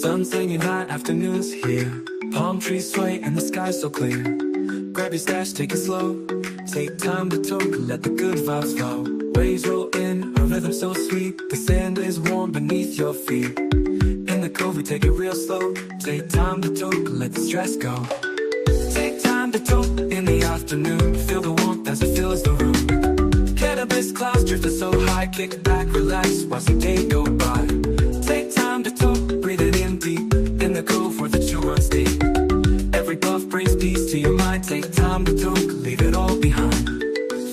Sun's hanging high, afternoon's here. Palm trees sway and the sky's so clear. Grab your stash, take it slow. Take time to talk, let the good vibes flow. Waves roll in, a rhythm so sweet. The sand is warm beneath your feet. In the cove we take it real slow. Take time to talk, let the stress go. Take time to talk in the afternoon. Feel the warmth as it fills the room. Cannabis clouds drifting so high. Kick back, relax, watch the day go by. Take time to talk, breathe it in deep. In the cove where the chill runs deep. Every puff brings peace to your mind. Take time to talk, leave it all behind.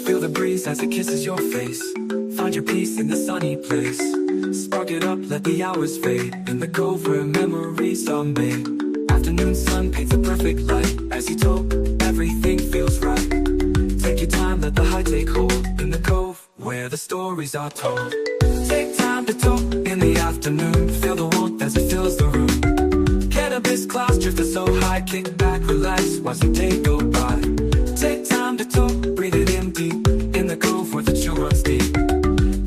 Feel the breeze as it kisses your face. Find your peace in the sunny place. Spark it up, let the hours fade. In the cove where memories are made. Afternoon sun paints a perfect light. As you talk, everything feels right. Take your time, let the high take hold. In the cove where the stories are told. Take time to talk in the afternoon. Feel the warmth as it fills the room. Cannabis clouds drifting so high. Kick back, relax, watch the day go by. Take time to talk, breathe it in deep. In the cove where the chill runs deep.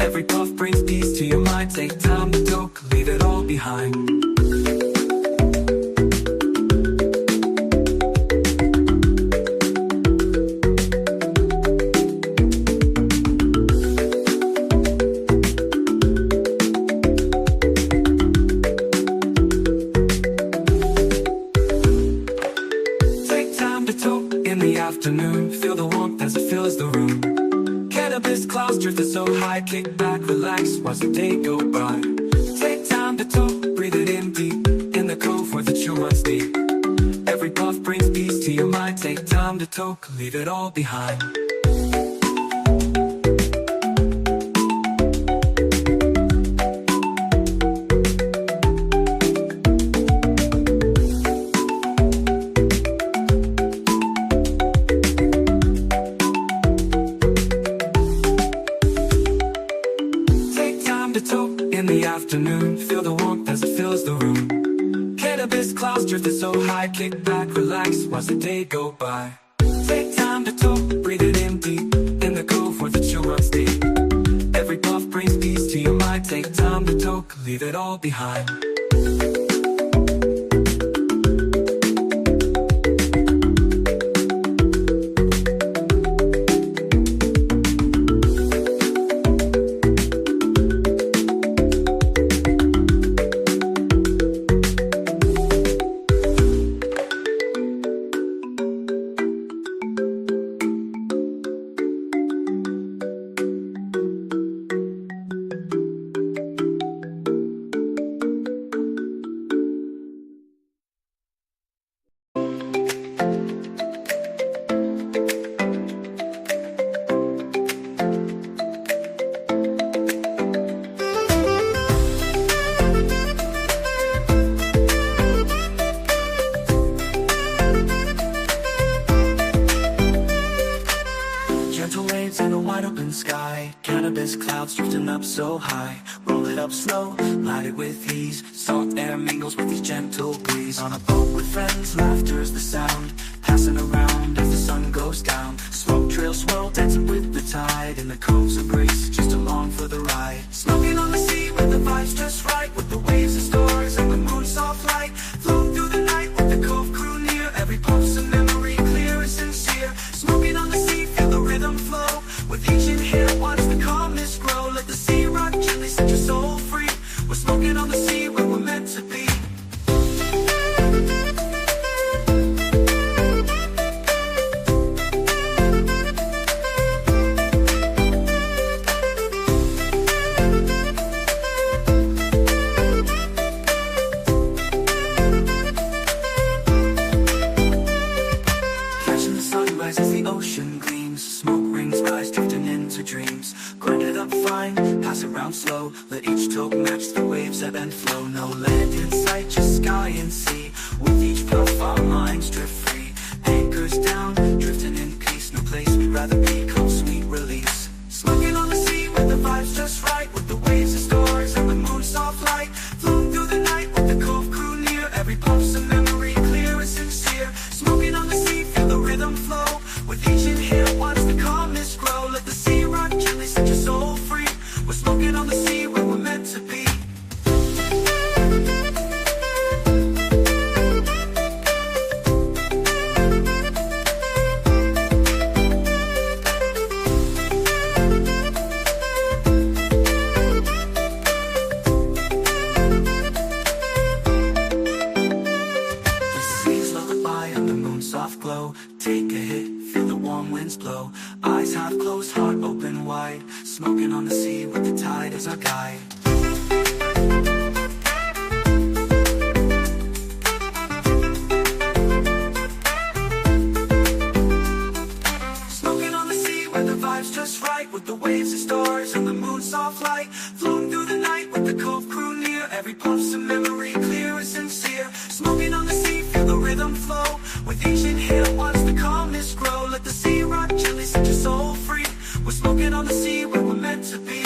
Every puff brings peace to your mind. Take time to talk, leave it all behind. Afternoon, feel the warmth as it fills the room. Cannabis clouds drifting so high. Kick back, relax, watch the day go by. Take time to talk, breathe it in deep. In the cove where the chill runs deep. Every puff brings peace to your mind. Take time to talk, leave it all behind. Afternoon, feel the warmth as it fills the room. Cannabis clouds drifting so high. Kick back, relax, watch the day go by. Take time to talk, breathe it in deep. In the cove where the chill runs deep. Every puff brings peace to your mind. Take time to talk, leave it all behind. Sky, cannabis clouds drifting up so high. Roll it up slow, light it with ease. Salt air mingles with each gentle breeze. On a boat with friends, laughter's the sound. Passing around as the sun goes down. Smoke trails swirl, dancing with the tide. In the cove's embrace, just along for the ride. Smoking on the sea with the vibes just right. With the waves and stars and the moon's soft light. Float through the night with the cove crew near. Every puff's a memory, clear and sincere. Smoking on the sea, feel the rhythm flow. With each inhale, watch the calmness grow. Let the sea rock gently, set your soul free. We're smoking on the sea where we're meant to be. soft glow. Take a hit, feel the warm winds blow. Eyes half closed, heart open wide. Smoking on the sea with the tide as our guide. Smoking on the sea where the vibe's just right. With the waves and stars and the moon's soft light. Floating through the night with the Cove crew near. Every puff's a memory, clear and sincere. Smoking on the sea, feel the rhythm flow. With each inhale, watch the calmness grow. Let the sea rock gently, set your soul free. We're smoking on the sea where we're meant to be.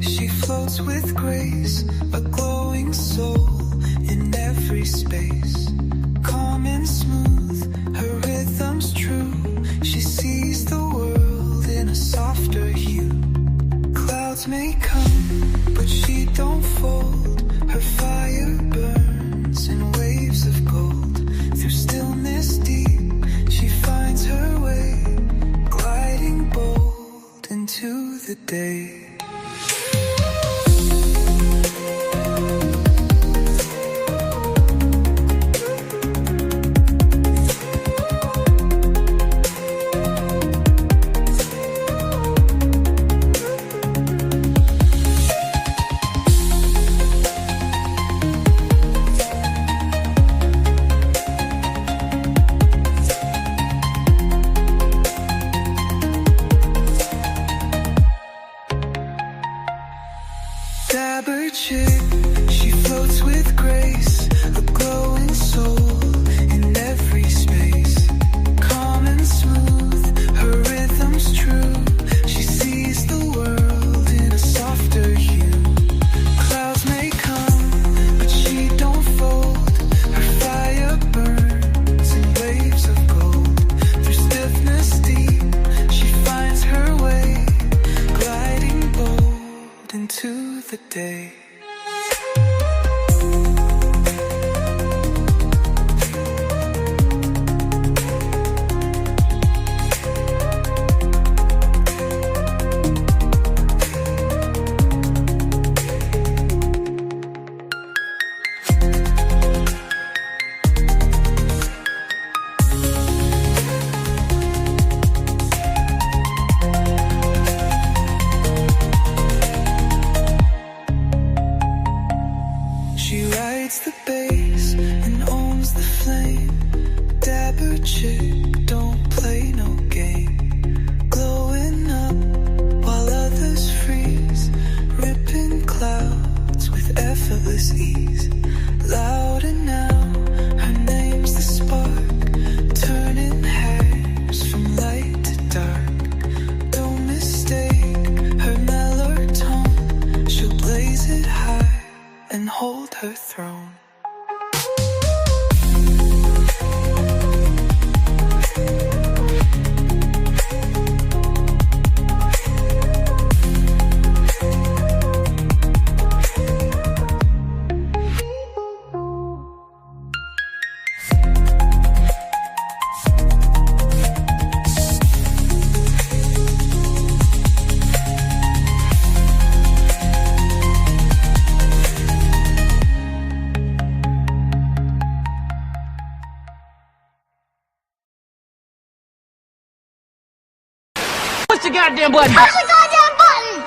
She floats with grace, a glowing soul in every space. Calm and smooth, her rhythm's true. She sees the world in a softer hue. Clouds may come, but she don't fold. Her fire burns in waves of gold. Through stillness deep, she finds her way, gliding bold into the day. Dabber chick, she floats with grace, a glowing soul in every space. Calm and smooth, her rhythm's true. She sees the world in a softer hue. Clouds may come, but she don't fold. Her fire burns in waves of gold. Through stiffness deep, she finds her way, gliding bold into the day. She rides the bass and owns the flame. Dapper chick, don't play no game. Glowing up while others freeze. Ripping clouds with effortless ease. Louder now, her name's the spark. Turning hairs from light to dark. Don't mistake her mellow tone. She'll blaze it high and hold her throne. Push the goddamn button! Push the goddamn button!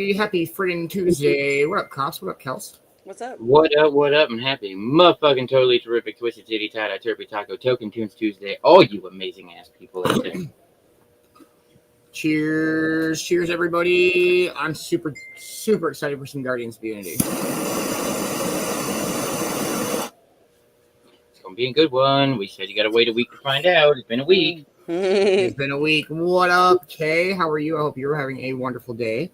everybody. Happy friggin' Tuesday. What up, Cops? What up, Kelz? What's up? What up, and happy motherfucking totally terrific Twisted City Tie-Dye Turpy Taco Token Tunes Tuesday. All you amazing ass people out there. Cheers. Cheers, everybody. I'm super excited for some Guardians of Unity. It's gonna be a good one. We said you gotta wait a week to find out. It's been a week. It's been a week. What up, Kay? How are you? I hope you're having a wonderful day.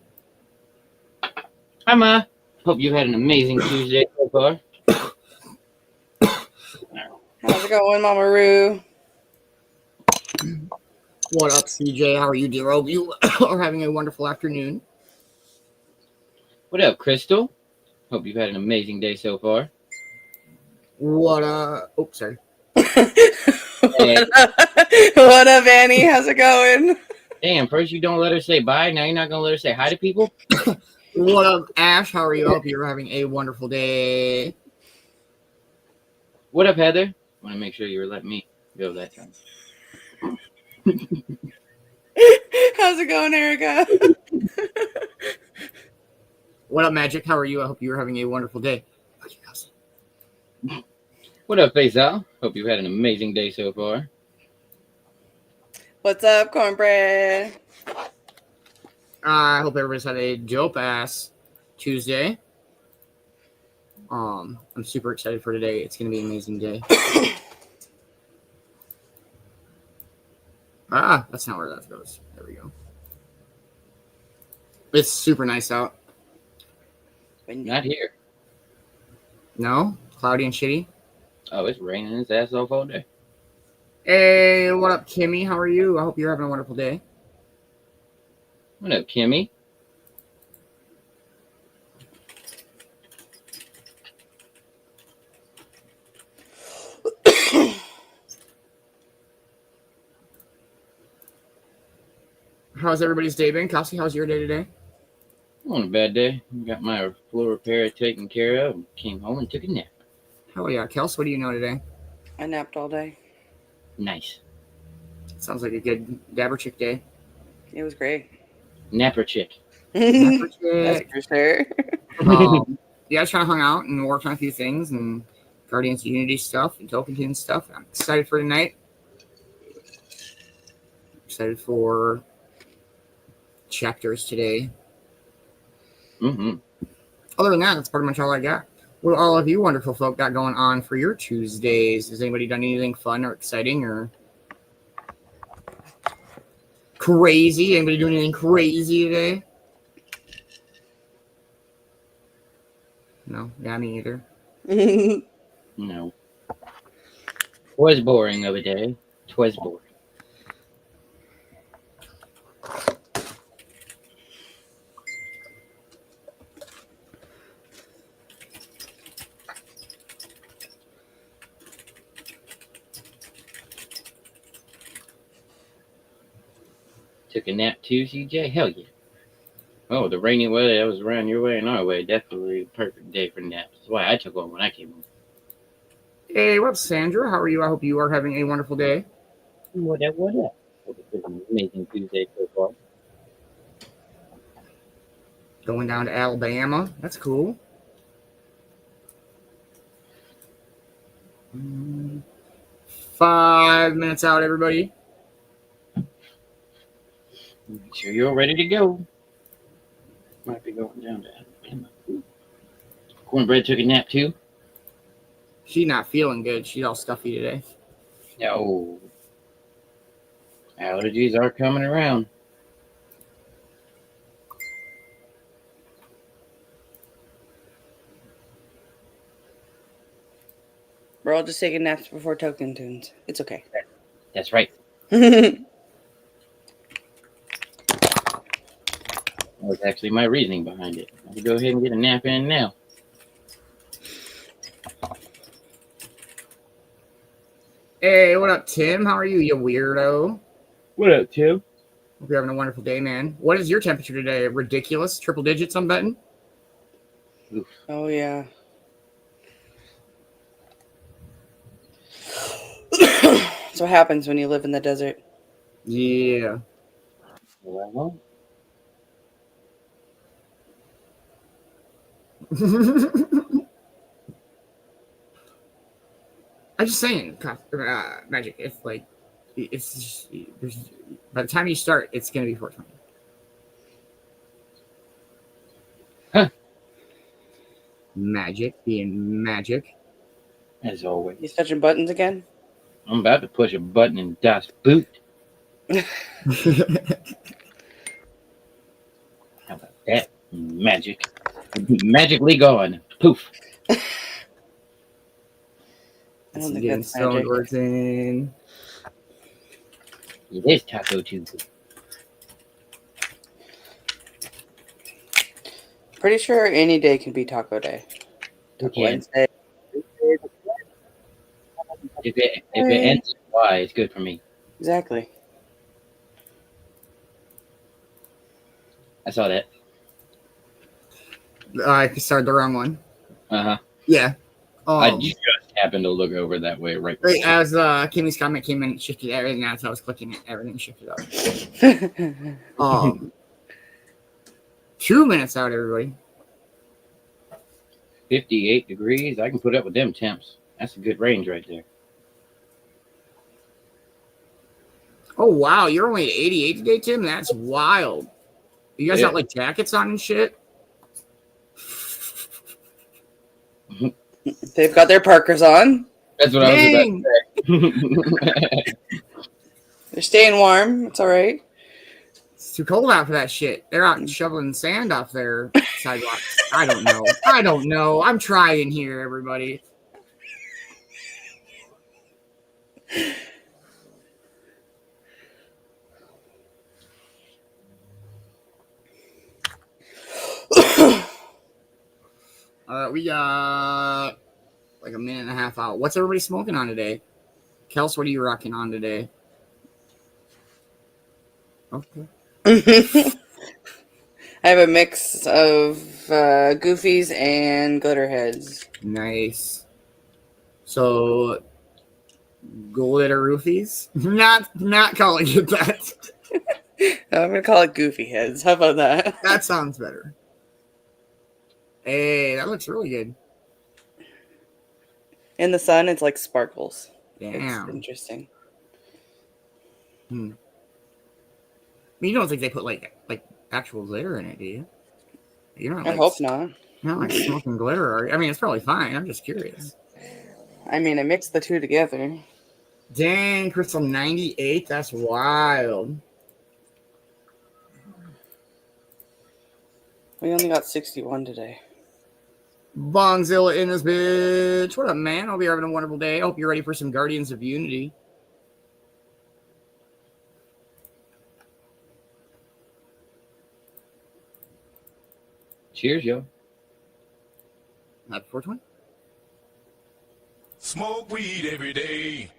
Hi, Ma. Hope you had an amazing Tuesday so far. How's it going, Mama Roo? What up, CJ? How are you, dear? Hope you are having a wonderful afternoon. What up, Crystal? Hope you've had an amazing day so far. What oh, sorry. What up, Annie? How's it going? Damn, first you don't let her say bye. Now you're not gonna let her say hi to people? What up, Ash? How are you? I hope you're having a wonderful day. What up, Heather? Want to make sure you were letting me go that time. How's it going, Erica? What up, Magic? How are you? I hope you're having a wonderful day. What up, Faisal? Hope you've had an amazing day so far. What's up, cornbread? I hope everybody's had a dope ass Tuesday. I'm super excited for today. It's gonna be an amazing day. That's not where that goes. There we go. It's super nice out. Not here. No? Cloudy and shitty? Oh, it's raining its ass off all day. Hey, what up, Kimmy? How are you? I hope you're having a wonderful day. What up, Kimmy? How's everybody's day been? Coughsy, how's your day today? On a bad day. Got my floor repair taken care of. Came home and took a nap. Hell yeah. Kelz, what do you know today? I napped all day. Nice. Sounds like a good dabber chick day. It was great. Napper chick. Dabber That's chick. for sure. Yeah, I just kind of hung out and worked on a few things and Guardians of Unity stuff and Token Tune stuff. I'm excited for tonight. Excited for chapters today. Mm-hmm. Other than that, that's pretty much all I got. What all of you wonderful folk got going on for your Tuesdays? Has anybody done anything fun or exciting or crazy? Anybody doing anything crazy today? No, yeah, me either. No. Twas boring of a day. Twas boring. Took a nap too, CJ? Hell yeah. Oh, the rainy weather that was around your way and our way. Definitely a perfect day for naps. That's why I took one when I came home. Hey, what's up, Sandra? How are you? I hope you are having a wonderful day. What up, what up? Hope it's been an amazing Tuesday so far. Going down to Alabama. That's cool. 5 minutes out, everybody. Make sure you're ready to go. Might be going down to Alabama. Cornbread took a nap too? She's not feeling good. She's all stuffy today. No. Allergies are coming around. We're all just taking naps before Token Tunes. It's okay. That's right. That was actually my reasoning behind it. I'll go ahead and get a nap in now. Hey, what up, Tim? How are you, you weirdo? What up, Tim? Hope you're having a wonderful day, man. What is your temperature today? Ridiculous? Triple digits, I'm betting? Oof. Oh, yeah. That's what happens when you live in the desert. Yeah. Well, I'm just saying, Magic. If like, it's just, by the time you start, it's gonna be 420. Huh. Magic being magic. As always. You touching buttons again? I'm about to push a button in Das Boot. How about that? Magic. Magically gone. Poof. I don't think that's magic. Words in. It is Taco Tuesday. Pretty sure any day can be Taco Day. Okay. Wednesday. If it ends with Y, it's good for me. Exactly. I saw that. I started the wrong one. Uh-huh. Yeah. I just happened to look over that way right Right as Kimmy's comment came in, it shifted everything. That's how I was clicking it. Everything shifted up. 2 minutes out, everybody. 58 degrees. I can put up with them temps. That's a good range right there. Oh wow, you're only at 88 today, Tim. That's wild. You guys Yeah. got like jackets on and shit. They've got their Parkers on. That's what Dang. I was about to say. They're staying warm. It's all right. It's too cold out for that shit. They're out shoveling sand off their sidewalks. I don't know. I'm trying here, everybody. We got like a minute and a half out. What's everybody smoking on today? Kelz, what are you rocking on today? Okay. I have a mix of goofies and glitter heads. Nice. So, glitter roofies? Not calling it that. I'm gonna call it goofy heads. How about that? That sounds better. Hey, that looks really good. In the sun, it's like sparkles. Damn. It's interesting. You don't think they put like actual glitter in it, do you? You're not. I Like, hope not. You're not like smoking glitter, are you? I mean, it's probably fine. I'm just curious. I mean, I mixed the two together. Dang, Crystal 98. That's wild. We only got 61 today. Bonzilla in this bitch. What up, man? Hope you're having a wonderful day. I hope you're ready for some Guardians of Unity. Cheers, yo. Happy 420. Smoke weed every day.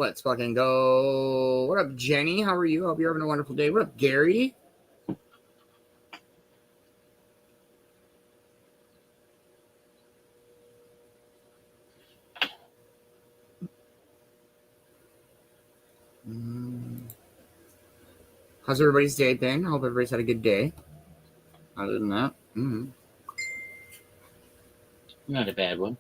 Let's fucking go. What up, Jenny? How are you? Hope you're having a wonderful day. What up, Gary? How's everybody's day been? I hope everybody's had a good day. Other than that, Not a bad one.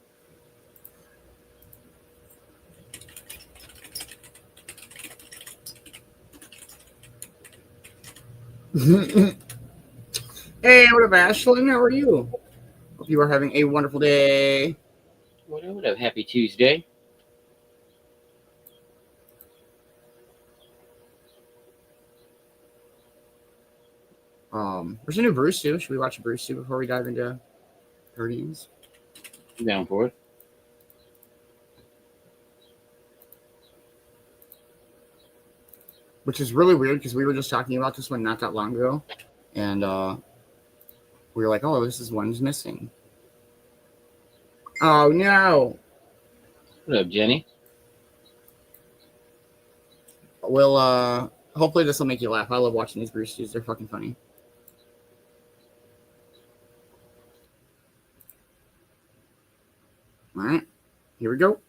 Hey, what up, Ashlyn? How are you? Hope you are having a wonderful day. What up? Happy Tuesday. There's a new Bruce too. Should we watch a Bruce too before we dive into Guardians? Down for it. Which is really weird because we were just talking about this one not that long ago, and we were like, "Oh, this is one's missing." Oh no! What up, Jenny? Well, hopefully this will make you laugh. I love watching these Bruce Stews. They're fucking funny. All right, here we go.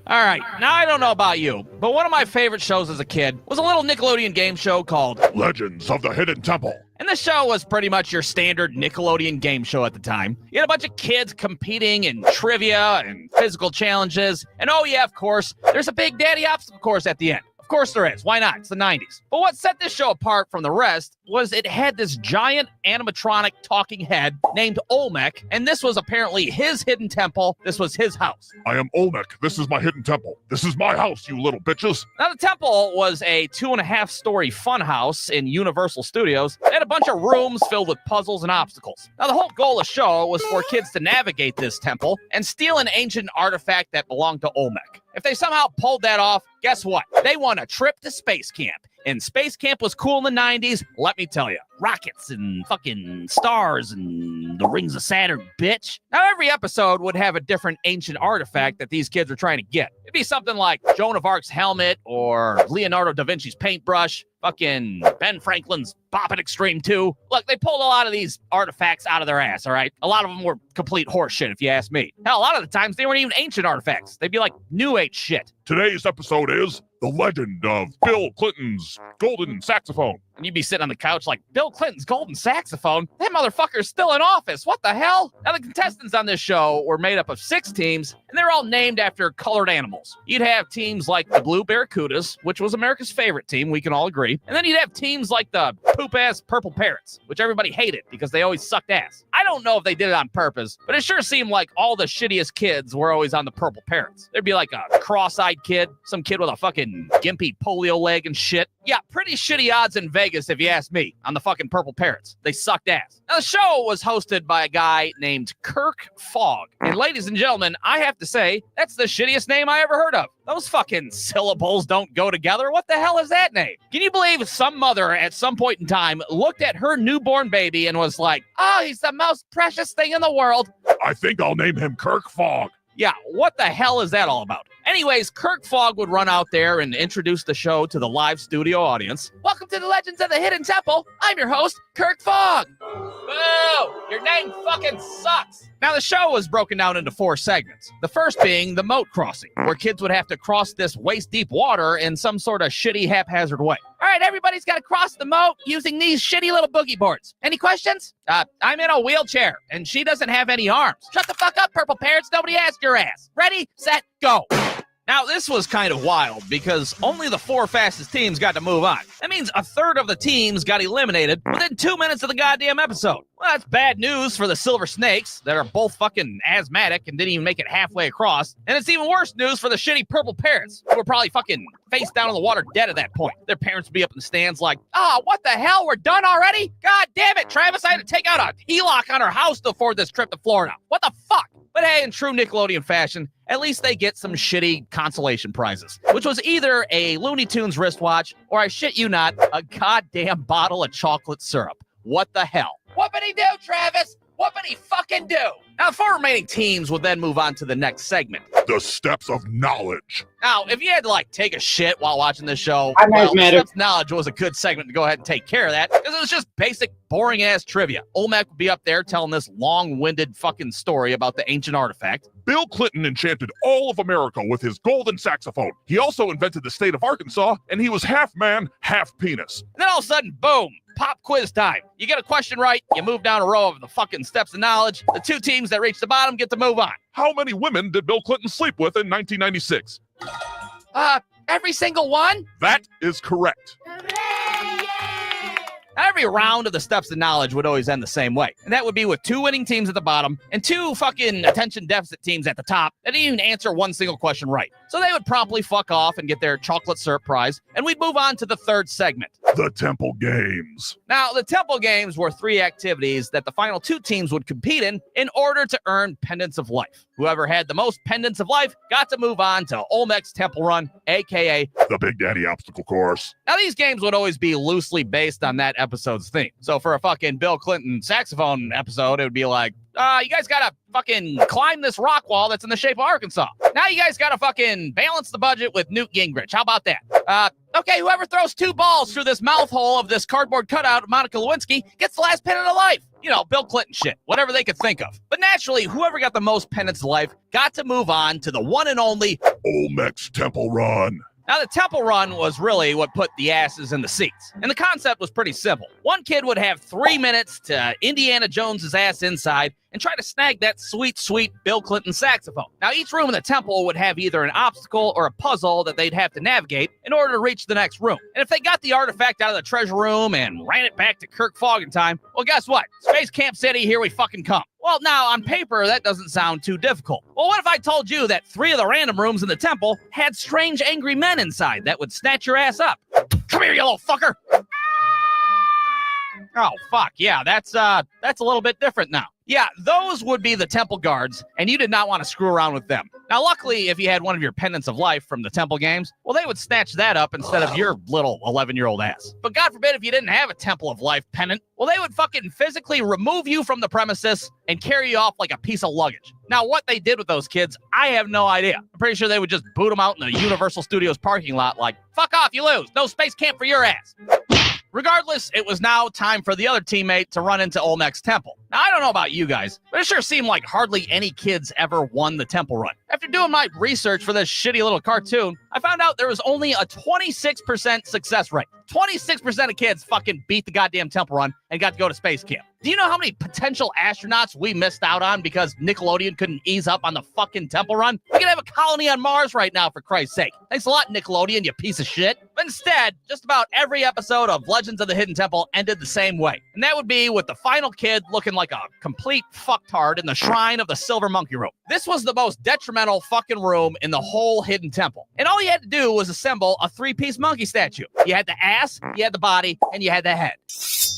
All right, now I don't know about you, but one of my favorite shows as a kid was a little Nickelodeon game show called Legends of the Hidden Temple. And this show was pretty much your standard Nickelodeon game show at the time. You had a bunch of kids competing in trivia and physical challenges. And oh yeah, of course, there's a big daddy obstacle course at the end. Of course there is. Why not? It's the 90s. But what set this show apart from the rest was it had this giant animatronic talking head named Olmec, and this was apparently his hidden temple. This was his house. I am Olmec. This is my hidden temple. This is my house, you little bitches. Now, the temple was a 2.5-story fun house in Universal Studios. It had a bunch of rooms filled with puzzles and obstacles. Now, the whole goal of the show was for kids to navigate this temple and steal an ancient artifact that belonged to Olmec. If they somehow pulled that off, guess what? They won a trip to space camp. And space camp was cool in the 90s, let me tell you. Rockets and fucking stars and the rings of Saturn, bitch. Now, every episode would have a different ancient artifact that these kids were trying to get. It'd be something like Joan of Arc's helmet or Leonardo da Vinci's paintbrush, fucking Ben Franklin's Bop It Extreme 2. Look, they pulled a lot of these artifacts out of their ass, all right? A lot of them were complete horseshit, if you ask me. Hell, a lot of the times, they weren't even ancient artifacts. They'd be like new age shit. Today's episode is The Legend of Bill Clinton's Golden Saxophone. And you'd be sitting on the couch like, Bill Clinton's golden saxophone? That motherfucker's still in office. What the hell? Now, the contestants on this show were made up of 6 teams, and they're all named after colored animals. You'd have teams like the Blue Barracudas, which was America's favorite team, we can all agree. And then you'd have teams like the poop-ass Purple Parrots, which everybody hated because they always sucked ass. I don't know if they did it on purpose, but it sure seemed like all the shittiest kids were always on the Purple Parrots. There'd be like a cross-eyed kid, some kid with a fucking gimpy polio leg and shit. Yeah, pretty shitty odds in Vegas, if you ask me, on the fucking Purple Parrots. They sucked ass. Now, the show was hosted by a guy named Kirk Fogg. And ladies and gentlemen, I have to say, that's the shittiest name I ever heard of. Those fucking syllables don't go together. What the hell is that name? Can you believe some mother at some point in time looked at her newborn baby and was like, oh, he's the most precious thing in the world? I think I'll name him Kirk Fogg. Yeah, what the hell is that all about? Anyways, Kirk Fogg would run out there and introduce the show to the live studio audience. Welcome to the Legends of the Hidden Temple. I'm your host, Kirk Fogg. Boo! Your name fucking sucks. Now, the show was broken down into 4 segments. The first being the moat crossing, where kids would have to cross this waist-deep water in some sort of shitty, haphazard way. All right, everybody's got to cross the moat using these shitty little boogie boards. Any questions? I'm in a wheelchair, and she doesn't have any arms. Shut the fuck up, Purple Parrots. Nobody asked your ass. Ready, set, go. Now, this was kind of wild because only the 4 fastest teams got to move on. That means a third of the teams got eliminated within 2 minutes of the goddamn episode. Well, that's bad news for the Silver Snakes that are both fucking asthmatic and didn't even make it halfway across. And it's even worse news for the shitty Purple Parrots who were probably fucking face down in the water dead at that point. Their parents would be up in the stands like, oh, what the hell? We're done already? God damn it, Travis. I had to take out a HELOC on our house to afford this trip to Florida. What the fuck? But hey, in true Nickelodeon fashion, at least they get some shitty consolation prizes, which was either a Looney Tunes wristwatch or, I shit you not, a goddamn bottle of chocolate syrup. What the hell? Whoopity-doo, Travis! Whoopity fucking do! Now, the 4 remaining teams will then move on to the next segment. The steps of knowledge. Now, if you had to, like, take a shit while watching this show, I'm well, asthmatic. Steps of Knowledge was a good segment to go ahead and take care of that, because it was just basic, boring-ass trivia. Olmec would be up there telling this long-winded fucking story about the ancient artifact. Bill Clinton enchanted all of America with his golden saxophone. He also invented the state of Arkansas, and he was half man, half penis. And then all of a sudden, boom, pop quiz time. You get a question right, you move down a row of the fucking steps of knowledge. The 2 teams that reach the bottom get to move on. How many women did Bill Clinton sleep with in 1996? Every single one? That is correct. Every round of the steps of knowledge would always end the same way. And that would be with 2 winning teams at the bottom and 2 fucking attention deficit teams at the top that didn't even answer one single question right. So they would promptly fuck off and get their chocolate syrup prize. And we'd move on to the 3rd segment. The Temple Games. Now, the Temple Games were 3 activities that the final 2 teams would compete in order to earn pendants of life. Whoever had the most pendants of life got to move on to Olmec's Temple Run, aka The Big Daddy Obstacle Course. Now, these games would always be loosely based on that episode's theme. So for a fucking Bill Clinton saxophone episode, it would be like, you guys gotta fucking climb this rock wall that's in the shape of Arkansas. Now you guys gotta fucking balance the budget with Newt Gingrich. How about that? Okay, whoever throws 2 balls through this mouth hole of this cardboard cutout of Monica Lewinsky gets the last pennant of life. You know, Bill Clinton shit, whatever they could think of. But naturally, whoever got the most pennants of life got to move on to the one and only Olmec's Temple Run. Now, the Temple Run was really what put the asses in the seats. And the concept was pretty simple. One kid would have 3 minutes to Indiana Jones's ass inside and try to snag that sweet, sweet Bill Clinton saxophone. Now, each room in the temple would have either an obstacle or a puzzle that they'd have to navigate in order to reach the next room. And if they got the artifact out of the treasure room and ran it back to Kirk Fogg in time, well, guess what? Space Camp City, here we fucking come. Well, now, on paper, that doesn't sound too difficult. Well, what if I told you that 3 of the random rooms in the temple had strange, angry men inside that would snatch your ass up? Come here, you little fucker! Oh, fuck, yeah, that's a little bit different now. Yeah, those would be the temple guards, and you did not want to screw around with them. Now, luckily, if you had one of your pendants of life from the temple games, well, they would snatch that up instead of your little 11-year-old ass. But God forbid if you didn't have a temple of life pendant, well, they would fucking physically remove you from the premises and carry you off like a piece of luggage. Now, what they did with those kids, I have no idea. I'm pretty sure they would just boot them out in the Universal Studios parking lot like, fuck off, you lose. No space camp for your ass. Regardless, it was now time for the other teammate to run into Olmec's temple. Now, I don't know about you guys, but it sure seemed like hardly any kids ever won the temple run. After doing my research for this shitty little cartoon, I found out there was only a 26% success rate. 26% of kids fucking beat the goddamn temple run and got to go to space camp. Do you know how many potential astronauts we missed out on because Nickelodeon couldn't ease up on the fucking temple run? We could have a colony on Mars right now, for Christ's sake. Thanks a lot, Nickelodeon, you piece of shit. But instead, just about every episode of Legends of the Hidden Temple ended the same way. And that would be with the final kid looking like a complete fucktard in the shrine of the Silver Monkey Room. This was the most detrimental fucking room in the whole Hidden Temple. And all you had to do was assemble a 3-piece monkey statue. You had the ass, you had the body, and you had the head.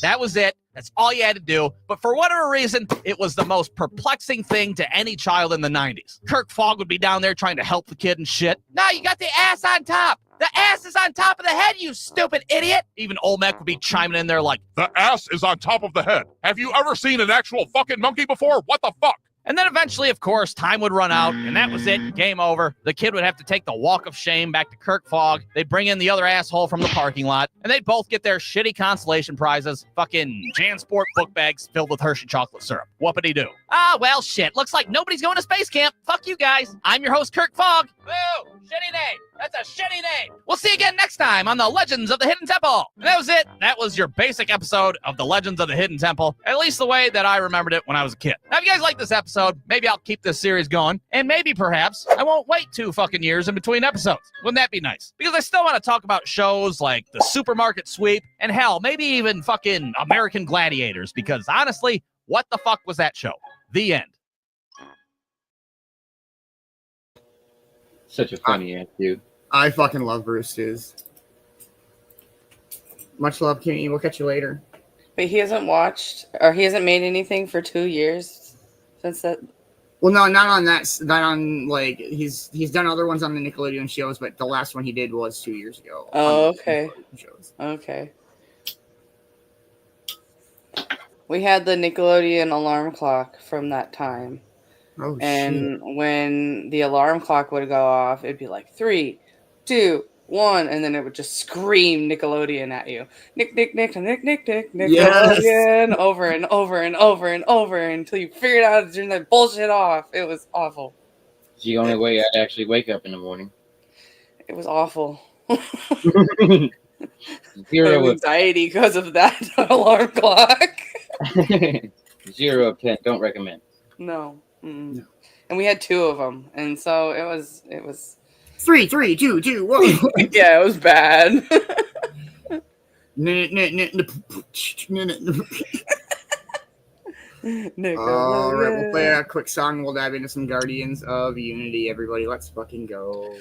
That was it. That's all you had to do. But for whatever reason, it was the most perplexing thing to any child in the 90s. Kirk Fogg would be down there trying to help the kid and shit. No, you got the ass on top. The ass is on top of the head, you stupid idiot. Even Olmec would be chiming in there like, The ass is on top of the head. Have you ever seen an actual fucking monkey before? What the fuck? And then eventually, of course, time would run out, and that was it. Game over. The kid would have to take the walk of shame back to Kirk Fogg. They'd bring in the other asshole from the parking lot, and they'd both get their shitty consolation prizes. Fucking JanSport book bags filled with Hershey chocolate syrup. Whoopity-doo. Ah, well, shit. Looks like nobody's going to space camp. Fuck you guys. I'm your host, Kirk Fogg. Boo! Shitty name. That's a shitty name. We'll see you again next time on the Legends of the Hidden Temple. And that was it. That was your basic episode of the Legends of the Hidden Temple, at least the way that I remembered it when I was a kid. Now, if you guys like this episode, maybe I'll keep this series going, and maybe perhaps I won't wait 2 fucking years in between episodes. Wouldn't that be nice? Because I still want to talk about shows like The Supermarket Sweep, and hell, maybe even fucking American Gladiators, because honestly, what the fuck was that show? The end. Such a funny ass dude. I fucking love Bruce Stews. Much love, Kenny. We'll catch you later. But he hasn't watched, or he hasn't made anything for 2 years since that. Well, no, not on that. Not on, like, he's done other ones on the Nickelodeon shows, but the last one he did was 2 years ago. Oh, okay. Shows. Okay. We had the Nickelodeon alarm clock from that time. Oh, And when the alarm clock would go off, it'd be like 3, 2, 1, and then it would just scream Nickelodeon at you. Nick, Nickelodeon, Yes. over and over and over and over until you figured out how to turn that bullshit off. It was awful. It's the only way I'd actually wake up in the morning. It was awful. Zero of anxiety because of that alarm clock. 0 of 10. Don't recommend. No. And we had 2 of them, and so it was 3, 2, 2, 1. yeah, it was bad. All right, we'll play a quick song. We'll dive into some Guardians of Unity. Everybody, let's fucking go.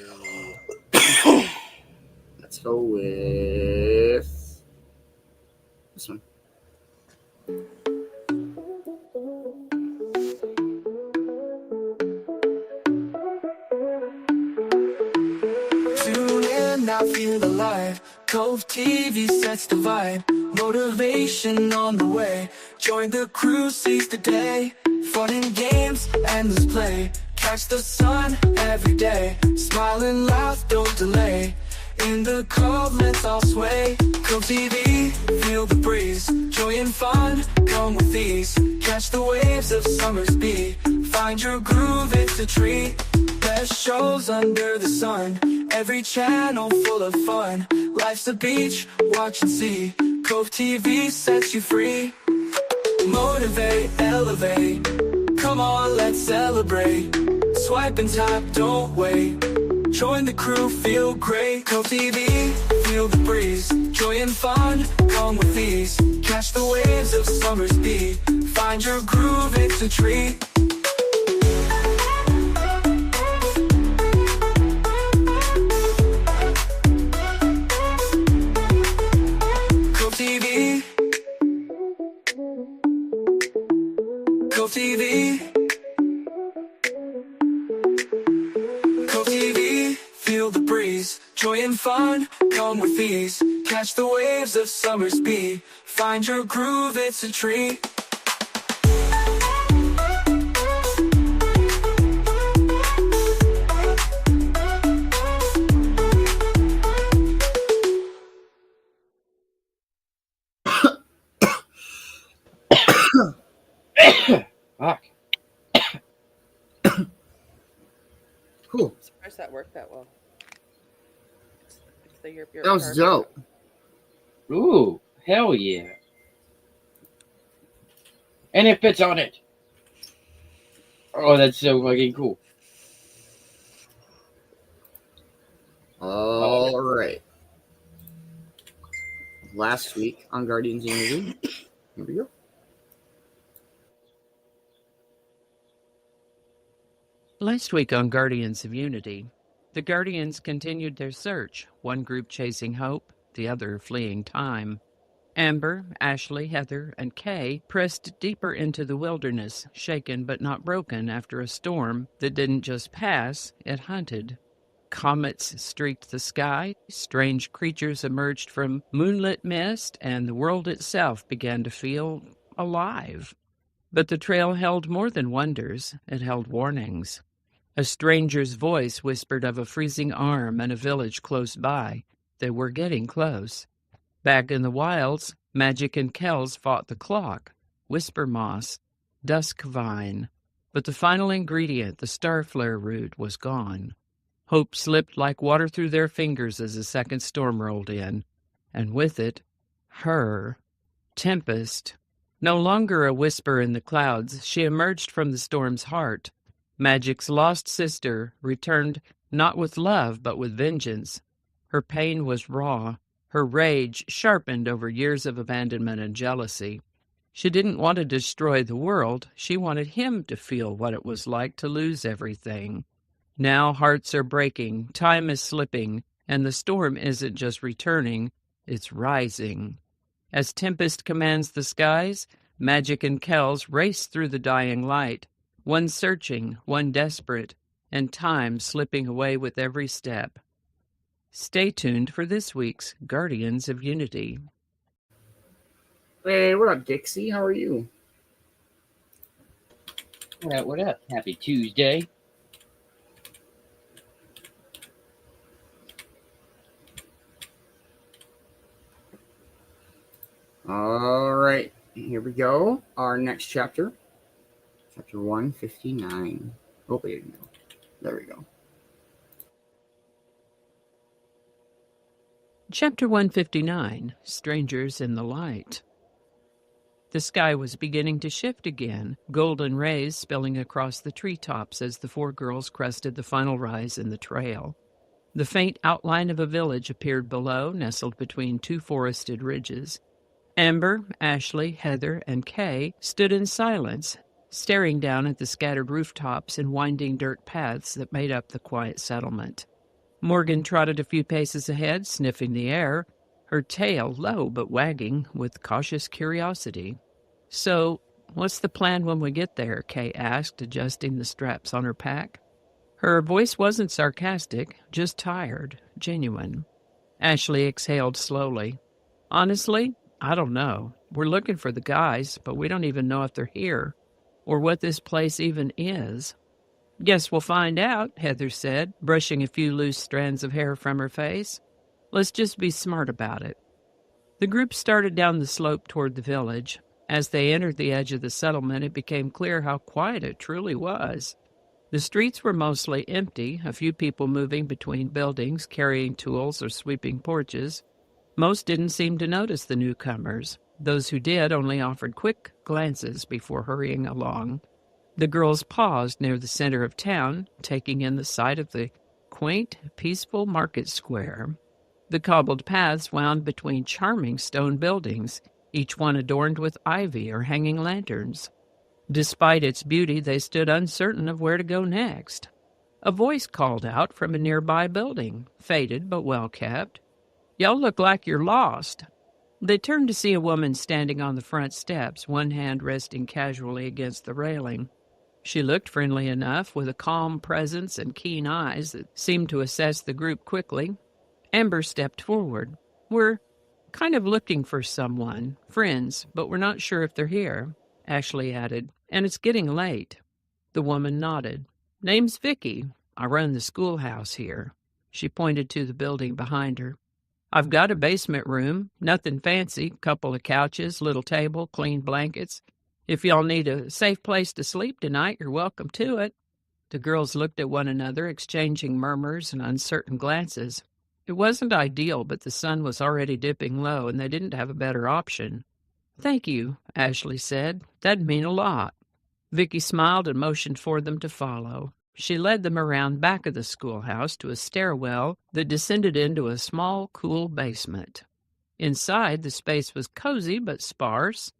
Let's go with this one. Tune in, now feel alive. Cove-TV sets the vibe. Motivation on the way. Join the crew, seize the day. Fun and games, endless play. Catch the sun every day. Smile and laugh, don't delay. In the Cove, let's all sway. Cove-TV, feel the breeze. Joy and fun, come with ease. Catch the waves of summer's beat. Find your groove, it's a treat. Best shows under the sun. Every channel full of fun. Life's a beach, watch and see. Cove-TV sets you free. Motivate, elevate. Come on, let's celebrate. Swipe and tap, don't wait. Join the crew, feel great. Cove-TV, feel the breeze. Joy and fun, come with ease. Catch the waves of summer's beat. Find your groove, it's a treat. Cove-TV, Cove-TV, Cove-TV, feel the breeze. Joy and fun, come with ease. Catch the waves of summer's beat. Find your groove, it's a treat. Fuck. Cool. I'm surprised that worked that well. That was dope. Ooh, hell yeah. And it fits on it. Oh, that's so fucking cool. All right. Last week on Guardians of Unity. Here we go. Last week on Guardians of Unity, the Guardians continued their search, one group chasing hope, the other fleeing time. Amber, Ashley, Heather, and Kay pressed deeper into the wilderness, shaken but not broken after a storm that didn't just pass, it hunted. Comets streaked the sky, strange creatures emerged from moonlit mist, and the world itself began to feel alive. But the trail held more than wonders, it held warnings. A stranger's voice whispered of a freezing arm and a village close by. They were getting close. Back in the wilds, Magic and Kelz fought the clock, whisper moss, dusk vine. But the final ingredient, the starflare root, was gone. Hope slipped like water through their fingers as a second storm rolled in. And with it, her. Tempest. No longer a whisper in the clouds, she emerged from the storm's heart. Magic's lost sister returned not with love, but with vengeance. Her pain was raw, her rage sharpened over years of abandonment and jealousy. She didn't want to destroy the world, she wanted him to feel what it was like to lose everything. Now hearts are breaking, time is slipping, and the storm isn't just returning, it's rising. As Tempest commands the skies, Magic and Kelz race through the dying light. One searching, one desperate, and time slipping away with every step. Stay tuned for this week's Guardians of Unity. Hey, what up, Dixie? How are you? What up? Happy Tuesday. All right, here we go. Our next chapter. Chapter 159. Oh, wait, no. There we go. Chapter 159, Strangers in the Light. The sky was beginning to shift again, golden rays spilling across the treetops as the four girls crested the final rise in the trail. The faint outline of a village appeared below, nestled between two forested ridges. Amber, Ashley, Heather, and Kay stood in silence, staring down at the scattered rooftops and winding dirt paths that made up the quiet settlement. Morgan trotted a few paces ahead, sniffing the air, her tail low but wagging with cautious curiosity. "So, what's the plan when we get there?" Kay asked, adjusting the straps on her pack. Her voice wasn't sarcastic, just tired, genuine. Ashley exhaled slowly. "Honestly, I don't know. We're looking for the guys, but we don't even know if they're here, or what this place even is." "Guess we'll find out," Heather said, brushing a few loose strands of hair from her face. "Let's just be smart about it." The group started down the slope toward the village. As they entered the edge of the settlement, it became clear how quiet it truly was. The streets were mostly empty, a few people moving between buildings, carrying tools or sweeping porches. Most didn't seem to notice the newcomers. Those who did only offered quick glances before hurrying along. The girls paused near the center of town, taking in the sight of the quaint, peaceful market square. The cobbled paths wound between charming stone buildings, each one adorned with ivy or hanging lanterns. Despite its beauty, they stood uncertain of where to go next. A voice called out from a nearby building, faded but well-kept. "Y'all look like you're lost." They turned to see a woman standing on the front steps, one hand resting casually against the railing. She looked friendly enough, with a calm presence and keen eyes that seemed to assess the group quickly. Amber stepped forward. "We're kind of looking for someone, friends, but we're not sure if they're here," Ashley added, "and it's getting late." The woman nodded. "Name's Vicky. I run the schoolhouse here." She pointed to the building behind her. "I've got a basement room, nothing fancy, couple of couches, little table, clean blankets. If y'all need a safe place to sleep tonight, you're welcome to it." The girls looked at one another, exchanging murmurs and uncertain glances. It wasn't ideal, but the sun was already dipping low, and they didn't have a better option. "Thank you," Ashley said. "That'd mean a lot." Vicky smiled and motioned for them to follow. She led them around back of the schoolhouse to a stairwell that descended into a small, cool basement. Inside, the space was cozy but sparse.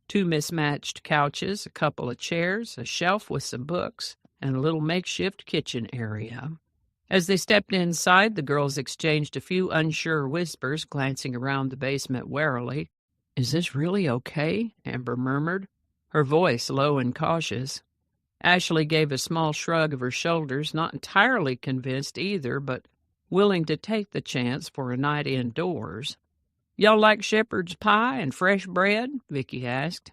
Two mismatched couches, a couple of chairs, a shelf with some books, and a little makeshift kitchen area. As they stepped inside, the girls exchanged a few unsure whispers, glancing around the basement warily. "Is this really okay?" Amber murmured, her voice low and cautious. Ashley gave a small shrug of her shoulders, not entirely convinced either, but willing to take the chance for a night indoors. "Y'all like shepherd's pie and fresh bread?" Vicky asked.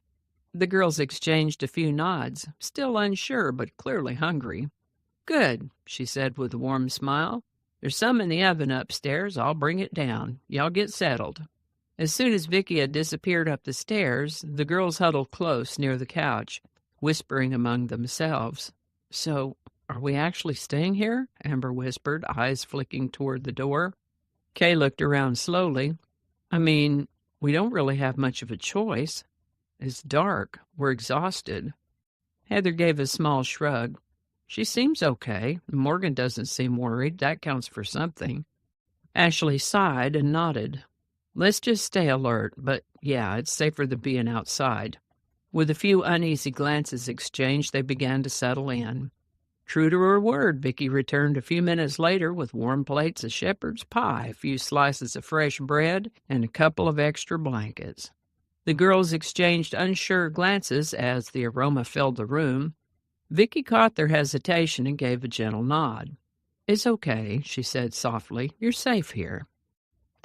The girls exchanged a few nods, still unsure but clearly hungry. "Good," she said with a warm smile. "There's some in the oven upstairs. I'll bring it down. Y'all get settled." As soon as Vicky had disappeared up the stairs, the girls huddled close near the couch, whispering among themselves. "So, are we actually staying here?" Amber whispered, eyes flicking toward the door. Kay looked around slowly. "I mean, we don't really have much of a choice. It's dark. We're exhausted." Heather gave a small shrug. "She seems okay. Morgan doesn't seem worried. That counts for something." Ashley sighed and nodded. "Let's just stay alert, but yeah, it's safer than being outside." With a few uneasy glances exchanged, they began to settle in. True to her word, Vicky returned a few minutes later with warm plates of shepherd's pie, a few slices of fresh bread, and a couple of extra blankets. The girls exchanged unsure glances as the aroma filled the room. Vicky caught their hesitation and gave a gentle nod. "It's okay," she said softly. "You're safe here."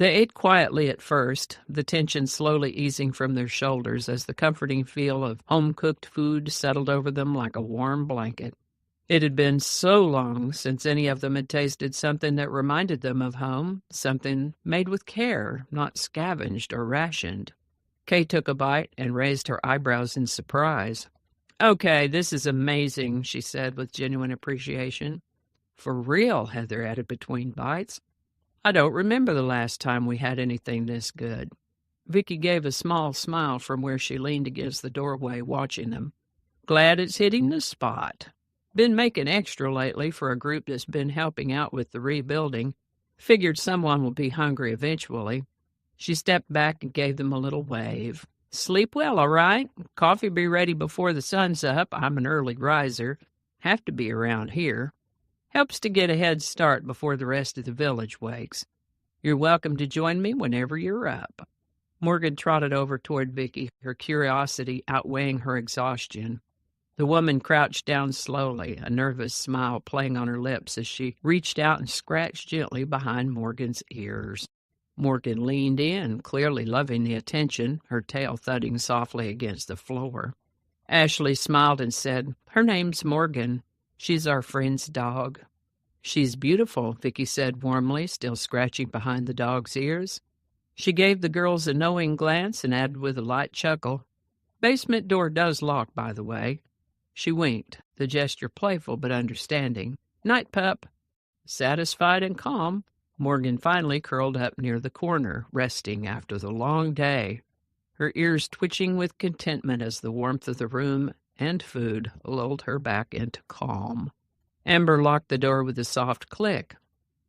They ate quietly at first, the tension slowly easing from their shoulders as the comforting feel of home-cooked food settled over them like a warm blanket. It had been so long since any of them had tasted something that reminded them of home, something made with care, not scavenged or rationed. Kay took a bite and raised her eyebrows in surprise. "Okay, this is amazing," she said with genuine appreciation. "For real," Heather added between bites. "I don't remember the last time we had anything this good." Vicky gave a small smile from where she leaned against the doorway, watching them. "Glad it's hitting the spot. Been making extra lately for a group that's been helping out with the rebuilding. Figured someone will be hungry eventually." She stepped back and gave them a little wave. "Sleep well, all right? Coffee be ready before the sun's up. I'm an early riser. Have to be around here. Helps to get a head start before the rest of the village wakes. You're welcome to join me whenever you're up." Morgan trotted over toward Vicky, her curiosity outweighing her exhaustion. The woman crouched down slowly, a nervous smile playing on her lips as she reached out and scratched gently behind Morgan's ears. Morgan leaned in, clearly loving the attention, her tail thudding softly against the floor. Ashley smiled and said, "Her name's Morgan. She's our friend's dog." "She's beautiful," Vicky said warmly, still scratching behind the dog's ears. She gave the girls a knowing glance and added with a light chuckle, "Basement door does lock, by the way." She winked, the gesture playful but understanding. "Night, pup." Satisfied and calm, Morgan finally curled up near the corner, resting after the long day, her ears twitching with contentment as the warmth of the room and food lulled her back into calm. Amber locked the door with a soft click.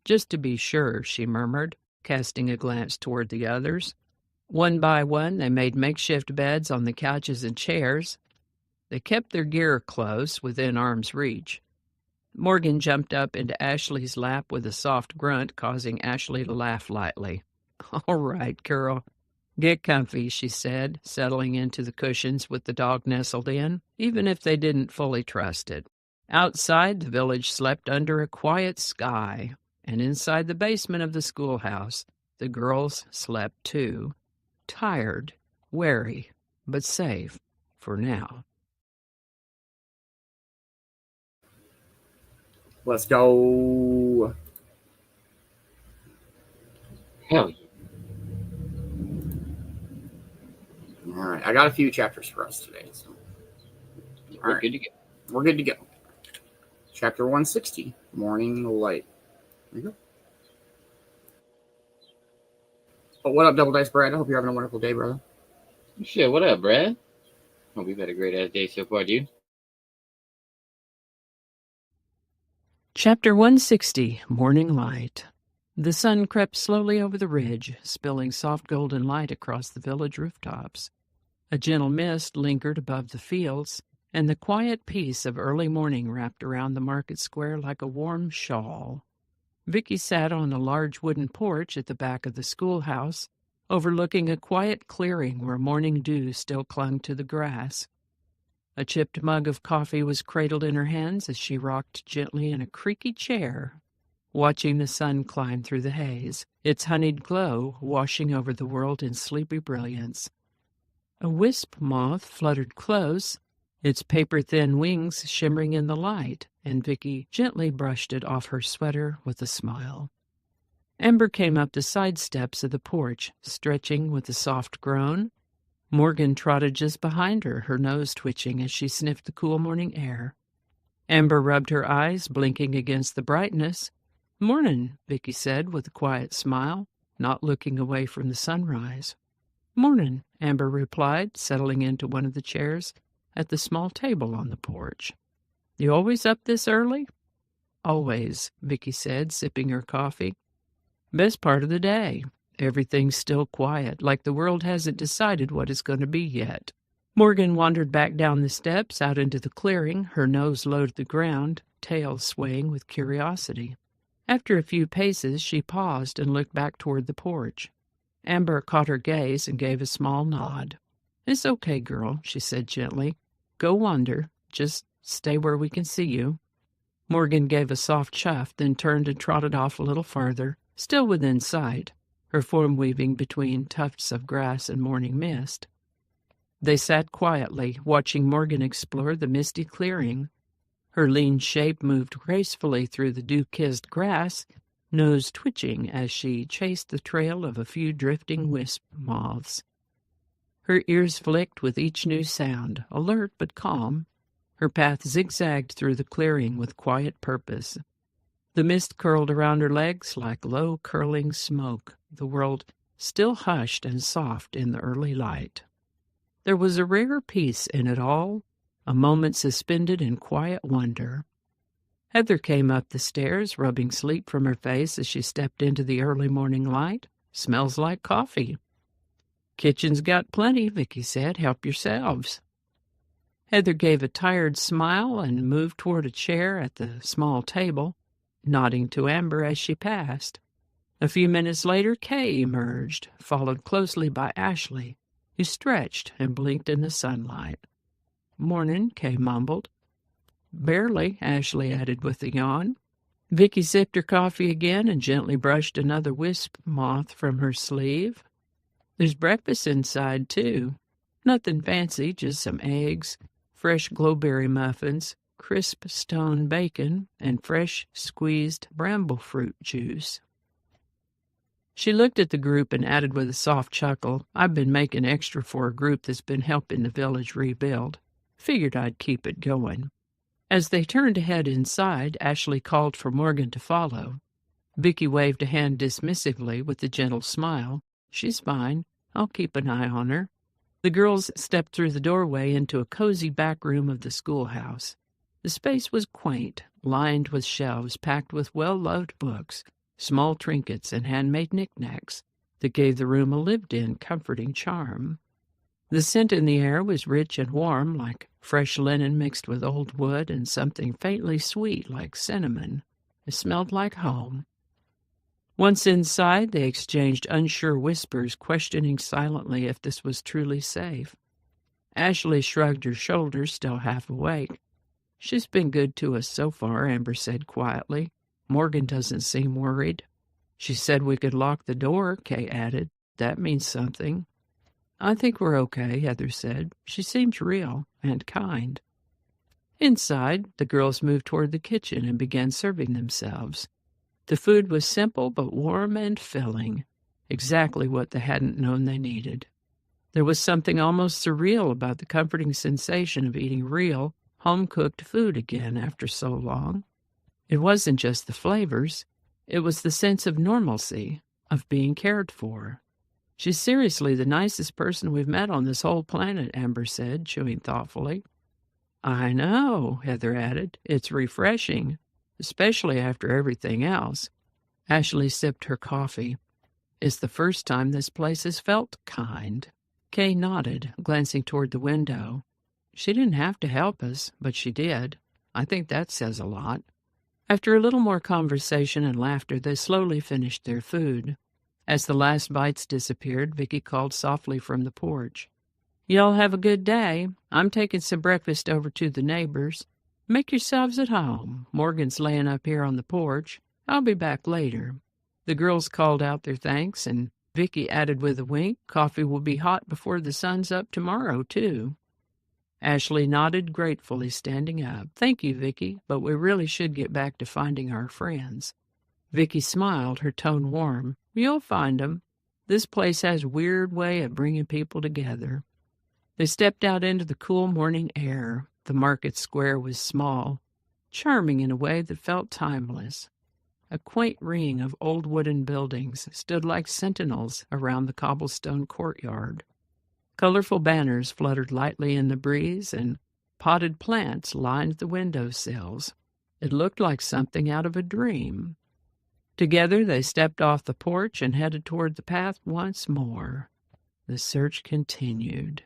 "Just to be sure," she murmured, casting a glance toward the others. One by one, they made makeshift beds on the couches and chairs. They kept their gear close, within arm's reach. Morgan jumped up into Ashley's lap with a soft grunt, causing Ashley to laugh lightly. "All right, girl. Get comfy," she said, settling into the cushions with the dog nestled in, even if they didn't fully trust it. Outside, the village slept under a quiet sky, and inside the basement of the schoolhouse, the girls slept too. Tired, wary, but safe for now. Let's go. Hell yeah. All right, I got a few chapters for us today. So. We're good to go. We're good to go. Chapter 160, Morning Light. There you go. Oh, what up, Double Dice Brad? I hope you're having a wonderful day, brother. Shit, what up, Brad? Hope you've had a great ass day so far, dude. Chapter 160, Morning Light. The sun crept slowly over the ridge, spilling soft golden light across the village rooftops. A gentle mist lingered above the fields, and the quiet peace of early morning wrapped around the market square like a warm shawl. Vicky sat on a large wooden porch at the back of the schoolhouse, overlooking a quiet clearing where morning dew still clung to the grass. A chipped mug of coffee was cradled in her hands as she rocked gently in a creaky chair, watching the sun climb through the haze, its honeyed glow washing over the world in sleepy brilliance. A wisp moth fluttered close, its paper-thin wings shimmering in the light, and Vicky gently brushed it off her sweater with a smile. Amber came up the side steps of the porch, stretching with a soft groan. Morgan trotted just behind her, her nose twitching as she sniffed the cool morning air. Amber rubbed her eyes, blinking against the brightness. "Mornin'," Vicky said with a quiet smile, not looking away from the sunrise. "Mornin'," Amber replied, settling into one of the chairs at the small table on the porch. "You always up this early?" "Always," Vicky said, sipping her coffee. "Best part of the day. Everything's still quiet, like the world hasn't decided what it's going to be yet." Morgan wandered back down the steps, out into the clearing, her nose low to the ground, tail swaying with curiosity. After a few paces, she paused and looked back toward the porch. Amber caught her gaze and gave a small nod. "It's okay, girl," she said gently. "Go wander. Just stay where we can see you." Morgan gave a soft chuff, then turned and trotted off a little farther, still within sight, her form weaving between tufts of grass and morning mist. They sat quietly, watching Morgan explore the misty clearing. Her lean shape moved gracefully through the dew-kissed grass, nose twitching as she chased the trail of a few drifting wisp moths. Her ears flicked with each new sound, alert but calm. Her path zigzagged through the clearing with quiet purpose. The mist curled around her legs like low, curling smoke, the world still hushed and soft in the early light. There was a rare peace in it all, a moment suspended in quiet wonder. Heather came up the stairs, rubbing sleep from her face as she stepped into the early morning light. "Smells like coffee." "Kitchen's got plenty," Vicky said. "Help yourselves." Heather gave a tired smile and moved toward a chair at the small table, nodding to Amber as she passed. A few minutes later, Kay emerged, followed closely by Ashley, who stretched and blinked in the sunlight. "Morning," Kay mumbled. "Barely," Ashley added with a yawn. Vicky sipped her coffee again and gently brushed another wisp moth from her sleeve. "There's breakfast inside, too. Nothing fancy, just some eggs, fresh glowberry muffins, crisp stone bacon, and fresh squeezed bramble fruit juice." She looked at the group and added with a soft chuckle, "I've been making extra for a group that's been helping the village rebuild. Figured I'd keep it going." As they turned to head inside, Ashley called for Morgan to follow. Vicky waved a hand dismissively with a gentle smile. "She's fine. I'll keep an eye on her." The girls stepped through the doorway into a cozy back room of the schoolhouse. The space was quaint, lined with shelves packed with well-loved books, small trinkets, and handmade knickknacks that gave the room a lived-in, comforting charm. The scent in the air was rich and warm, like fresh linen mixed with old wood and something faintly sweet like cinnamon. It smelled like home. Once inside, they exchanged unsure whispers, questioning silently if this was truly safe. Ashley shrugged her shoulders, still half awake. "She's been good to us so far," Amber said quietly. "Morgan doesn't seem worried." "She said we could lock the door," Kay added. "That means something." "I think we're okay," Heather said. "She seems real and kind." Inside, the girls moved toward the kitchen and began serving themselves. The food was simple but warm and filling, exactly what they hadn't known they needed. There was something almost surreal about the comforting sensation of eating real, home-cooked food again after so long. It wasn't just the flavors. It was the sense of normalcy, of being cared for. "She's seriously the nicest person we've met on this whole planet," Amber said, chewing thoughtfully. "I know," Heather added. "It's refreshing, especially after everything else." Ashley sipped her coffee. "It's the first time this place has felt kind." Kay nodded, glancing toward the window. "She didn't have to help us, but she did. I think that says a lot." After a little more conversation and laughter, they slowly finished their food. As the last bites disappeared, Vicky called softly from the porch. "Y'all have a good day. I'm taking some breakfast over to the neighbors. Make yourselves at home. Morgan's laying up here on the porch. I'll be back later." The girls called out their thanks, and Vicky added with a wink, "Coffee will be hot before the sun's up tomorrow, too." Ashley nodded gratefully, standing up. "Thank you, Vicky, but we really should get back to finding our friends." Vicky smiled, her tone warm. "You'll find 'em. This place has a weird way of bringing people together." They stepped out into the cool morning air. The market square was small, charming in a way that felt timeless. A quaint ring of old wooden buildings stood like sentinels around the cobblestone courtyard. Colorful banners fluttered lightly in the breeze, and potted plants lined the windowsills. It looked like something out of a dream. Together they stepped off the porch and headed toward the path once more. The search continued.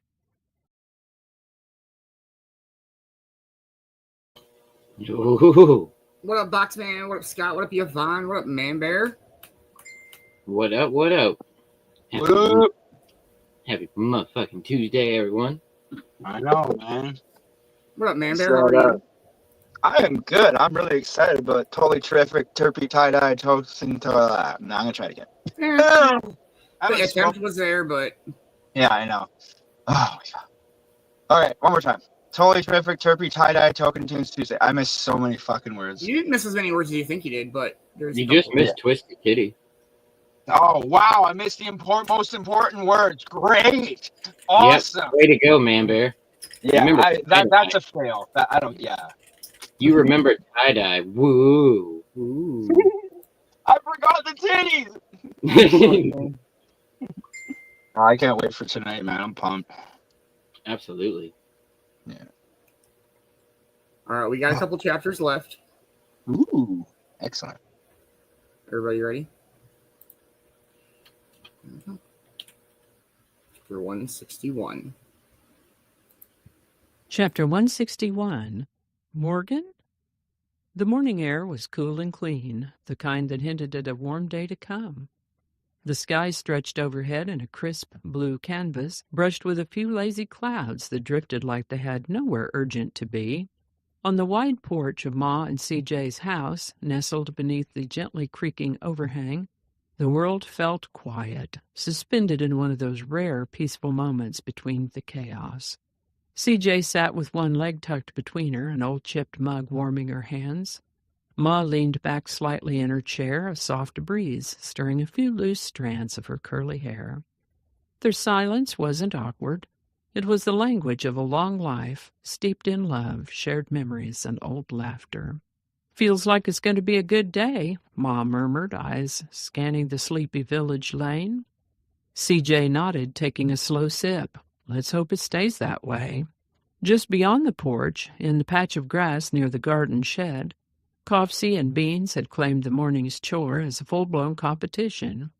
Ooh, What up, Boxman? What up, Scott? What up, Yvonne? What up, Man Bear? what up? What up? What up? Happy motherfucking Tuesday, everyone. I know, man. What up, Man Bear? How Shut are up. you? I am good. I'm really excited, but totally terrific. Terpy tie-dye toasting. No, I'm going to try it again. Yeah, I the haven't attempt smoked. was there, but Yeah, I know. Oh, my God. All right, one more time. Totally terrific. Terpy tie-dye token tunes Tuesday. I missed so many fucking words. you didn't miss as many words as you think you did. But there's You a just couple. missed Twisted Kitty. Oh, wow. I missed the most important words. Great. Awesome. Yep. Way to go, Man Bear. Yeah, Remember that's a fail. I don't, yeah. You remember tie-dye. Woo. Woo. I forgot the titties. I can't wait for tonight, man. I'm pumped. Absolutely. All right, we got a couple chapters left. Ooh, excellent. Everybody ready? Chapter 161. Chapter 161. Morgan? The morning air was cool and clean, the kind that hinted at a warm day to come. The sky stretched overhead in a crisp blue canvas, brushed with a few lazy clouds that drifted like they had nowhere urgent to be. On the wide porch of Ma and C.J.'s house, nestled beneath the gently creaking overhang, the world felt quiet, suspended in one of those rare, peaceful moments between the chaos. C.J. sat with one leg tucked between her, an old chipped mug warming her hands. Ma leaned back slightly in her chair, a soft breeze stirring a few loose strands of her curly hair. Their silence wasn't awkward. It was the language of a long life, steeped in love, shared memories, and old laughter. "Feels like it's going to be a good day," Ma murmured, eyes scanning the sleepy village lane. C.J. nodded, taking a slow sip. "Let's hope it stays that way." Just beyond the porch, in the patch of grass near the garden shed, Coughsy and Beanz had claimed the morning's chore as a full-blown competition.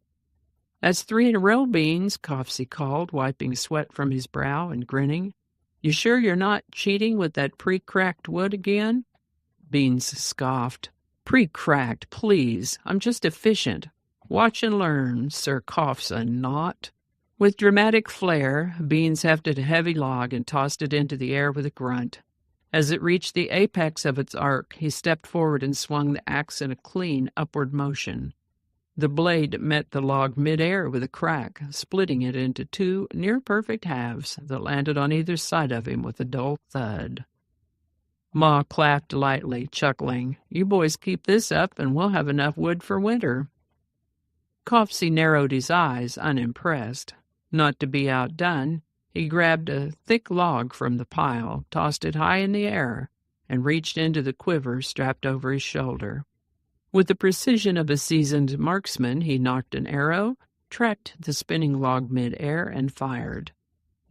"That's 3 in a row, Beanz," Coughsy called, wiping sweat from his brow and grinning. "You sure you're not cheating with that pre-cracked wood again?" Beanz scoffed. "Pre-cracked, please. I'm just efficient. Watch and learn, Sir Coughs not." With dramatic flair, Beanz hefted a heavy log and tossed it into the air with a grunt. As it reached the apex of its arc, he stepped forward and swung the axe in a clean, upward motion. The blade met the log mid-air with a crack, splitting it into 2 near-perfect halves that landed on either side of him with a dull thud. Ma clapped lightly, chuckling. "You boys keep this up, and we'll have enough wood for winter." Coughsy narrowed his eyes, unimpressed. Not to be outdone, he grabbed a thick log from the pile, tossed it high in the air, and reached into the quiver strapped over his shoulder. With the precision of a seasoned marksman, he knocked an arrow, tracked the spinning log mid-air, and fired.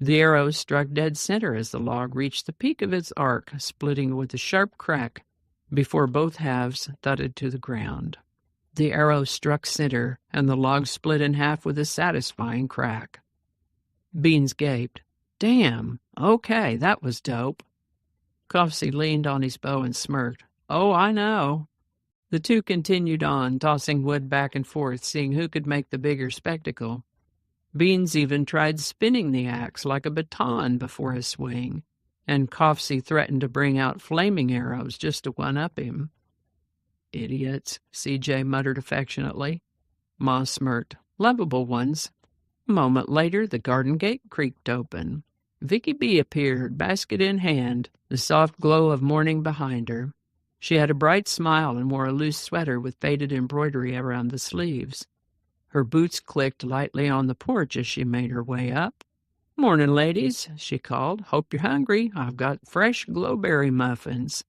The arrow struck dead center as the log reached the peak of its arc, splitting with a sharp crack before both halves thudded to the ground. The arrow struck center, and the log split in half with a satisfying crack. Beanz gaped. "Damn, okay, that was dope." Coughsy leaned on his bow and smirked. "Oh, I know." The two continued on, tossing wood back and forth, seeing who could make the bigger spectacle. Beanz even tried spinning the axe like a baton before a swing, and Coughsy threatened to bring out flaming arrows just to one-up him. "Idiots," C.J. muttered affectionately. Ma smirked. "Lovable ones." A moment later, the garden gate creaked open. Vicky B. appeared, basket in hand, the soft glow of morning behind her. She had a bright smile and wore a loose sweater with faded embroidery around the sleeves. Her boots clicked lightly on the porch as she made her way up. "Morning, ladies," she called. "Hope you're hungry. I've got fresh glowberry muffins."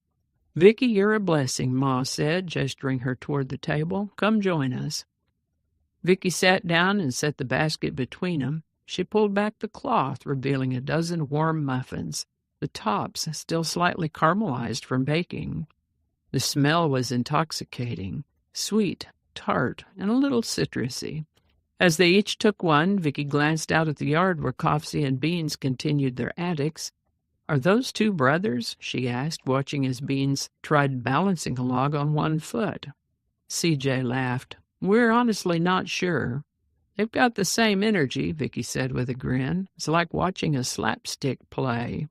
"Vicky, you're a blessing," Ma said, gesturing her toward the table. "Come join us." Vicky sat down and set the basket between them. She pulled back the cloth, revealing a dozen warm muffins, the tops still slightly caramelized from baking. The smell was intoxicating, sweet, tart, and a little citrusy. As they each took one, Vicky glanced out at the yard where Coughsy and Beanz continued their antics. "Are those 2 brothers?" she asked, watching as Beanz tried balancing a log on one foot. C.J. laughed. "We're honestly not sure. They've got the same energy," Vicky said with a grin. "It's like watching a slapstick play."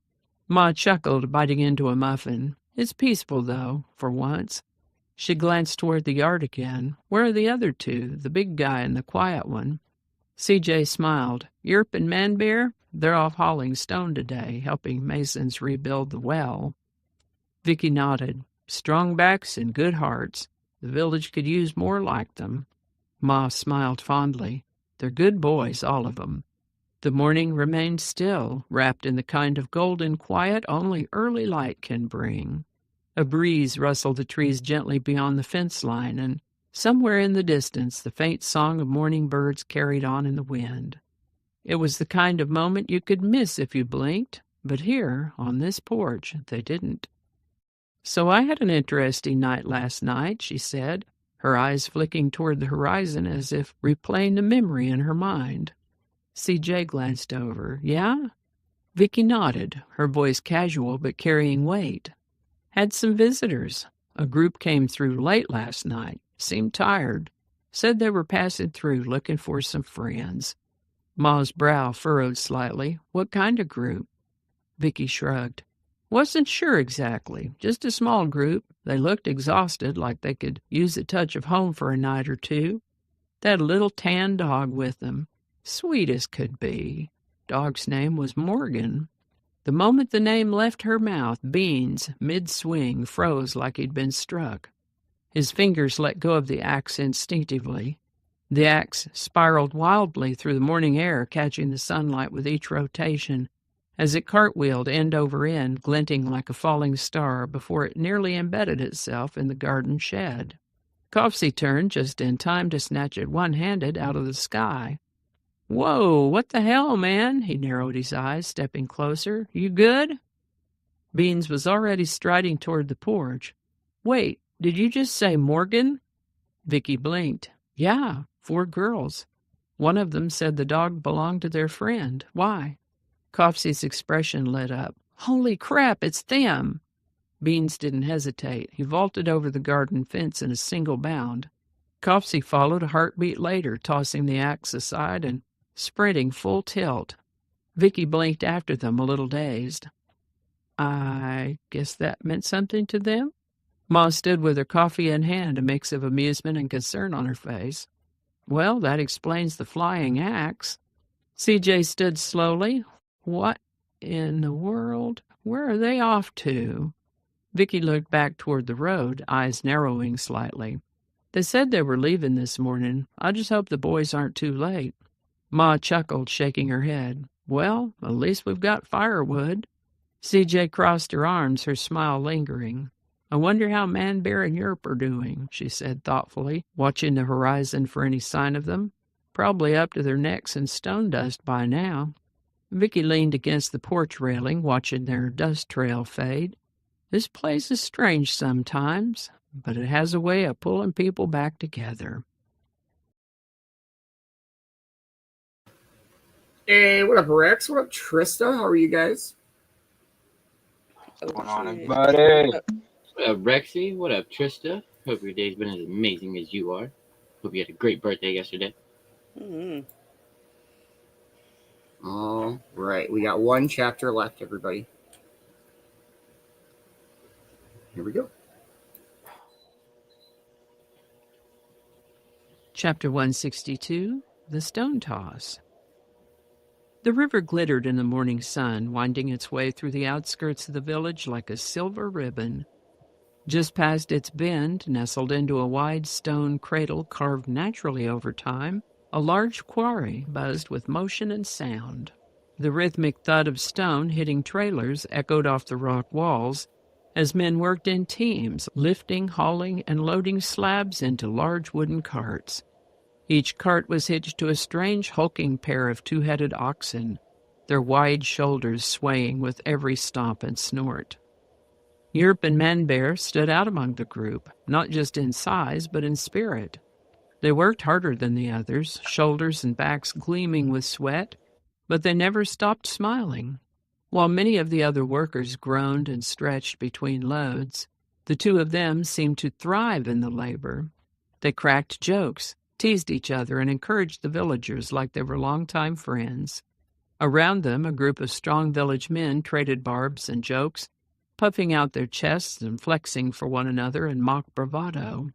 Ma chuckled, biting into a muffin. It's peaceful, though, for once. She glanced toward the yard again. Where are the other two, the big guy and the quiet one? CJ smiled. Yerp and Manbear? They're off hauling stone today, helping masons rebuild the well. Vicky nodded. Strong backs and good hearts. The village could use more like them. Ma smiled fondly. They're good boys, all of them. The morning remained still, wrapped in the kind of golden quiet only early light can bring. A breeze rustled the trees gently beyond the fence line, and somewhere in the distance the faint song of morning birds carried on in the wind. It was the kind of moment you could miss if you blinked, but here, on this porch, they didn't. So I had an interesting night last night, she said, her eyes flicking toward the horizon as if replaying a memory in her mind. CJ glanced over. Yeah? Vicky nodded, her voice casual but carrying weight. Had some visitors. A group came through late last night. Seemed tired. Said they were passing through looking for some friends. Ma's brow furrowed slightly. What kind of group? Vicky shrugged. Wasn't sure exactly. Just a small group. They looked exhausted, like they could use a touch of home for a night or two. They had a little tan dog with them. Sweet as could be. Dog's name was Morgan. The moment the name left her mouth, Beanz, mid-swing, froze like he'd been struck. His fingers let go of the axe instinctively. The axe spiraled wildly through the morning air, catching the sunlight with each rotation, as it cartwheeled end over end, glinting like a falling star before it nearly embedded itself in the garden shed. Coughsy turned just in time to snatch it one-handed out of the sky. Whoa, what the hell, man? He narrowed his eyes, stepping closer. You good? Beanz was already striding toward the porch. Wait, did you just say Morgan? Vicky blinked. Yeah, 4 girls. One of them said the dog belonged to their friend. Why? Coughsy's expression lit up. Holy crap, it's them! Beanz didn't hesitate. He vaulted over the garden fence in a single bound. Coughsy followed a heartbeat later, tossing the axe aside and sprinting full tilt. Vicky blinked after them, a little dazed. I guess that meant something to them? Ma stood with her coffee in hand, a mix of amusement and concern on her face. Well, that explains the flying axe. CJ stood slowly. What in the world? Where are they off to? Vicky looked back toward the road, eyes narrowing slightly. They said they were leaving this morning. I just hope the boys aren't too late. Ma chuckled, shaking her head. Well, at least we've got firewood. CJ crossed her arms, her smile lingering. I wonder how Manbear and Yerp are doing, she said thoughtfully, watching the horizon for any sign of them. Probably up to their necks in stone dust by now. Vicky leaned against the porch railing, watching their dust trail fade. This place is strange sometimes, but it has a way of pulling people back together. Hey, what up, Rex? What up, Trista? How are you guys? What's going on, everybody? What up, Rexy? What up, Trista? Hope your day's been as amazing as you are. Hope you had a great birthday yesterday. Mm-hmm. All right, we got 1 chapter left, everybody. Here we go. Chapter 162, The Stone Toss. The river glittered in the morning sun, winding its way through the outskirts of the village like a silver ribbon. Just past its bend, nestled into a wide stone cradle carved naturally over time, a large quarry buzzed with motion and sound. The rhythmic thud of stone hitting trailers echoed off the rock walls as men worked in teams, lifting, hauling, and loading slabs into large wooden carts. Each cart was hitched to a strange hulking pair of 2-headed oxen, their wide shoulders swaying with every stomp and snort. Yerp and Manbear stood out among the group, not just in size, but in spirit. They worked harder than the others, shoulders and backs gleaming with sweat, but they never stopped smiling. While many of the other workers groaned and stretched between loads, the 2 of them seemed to thrive in the labor. They cracked jokes, teased each other, and encouraged the villagers like they were longtime friends. Around them, a group of strong village men traded barbs and jokes, puffing out their chests and flexing for one another in mock bravado.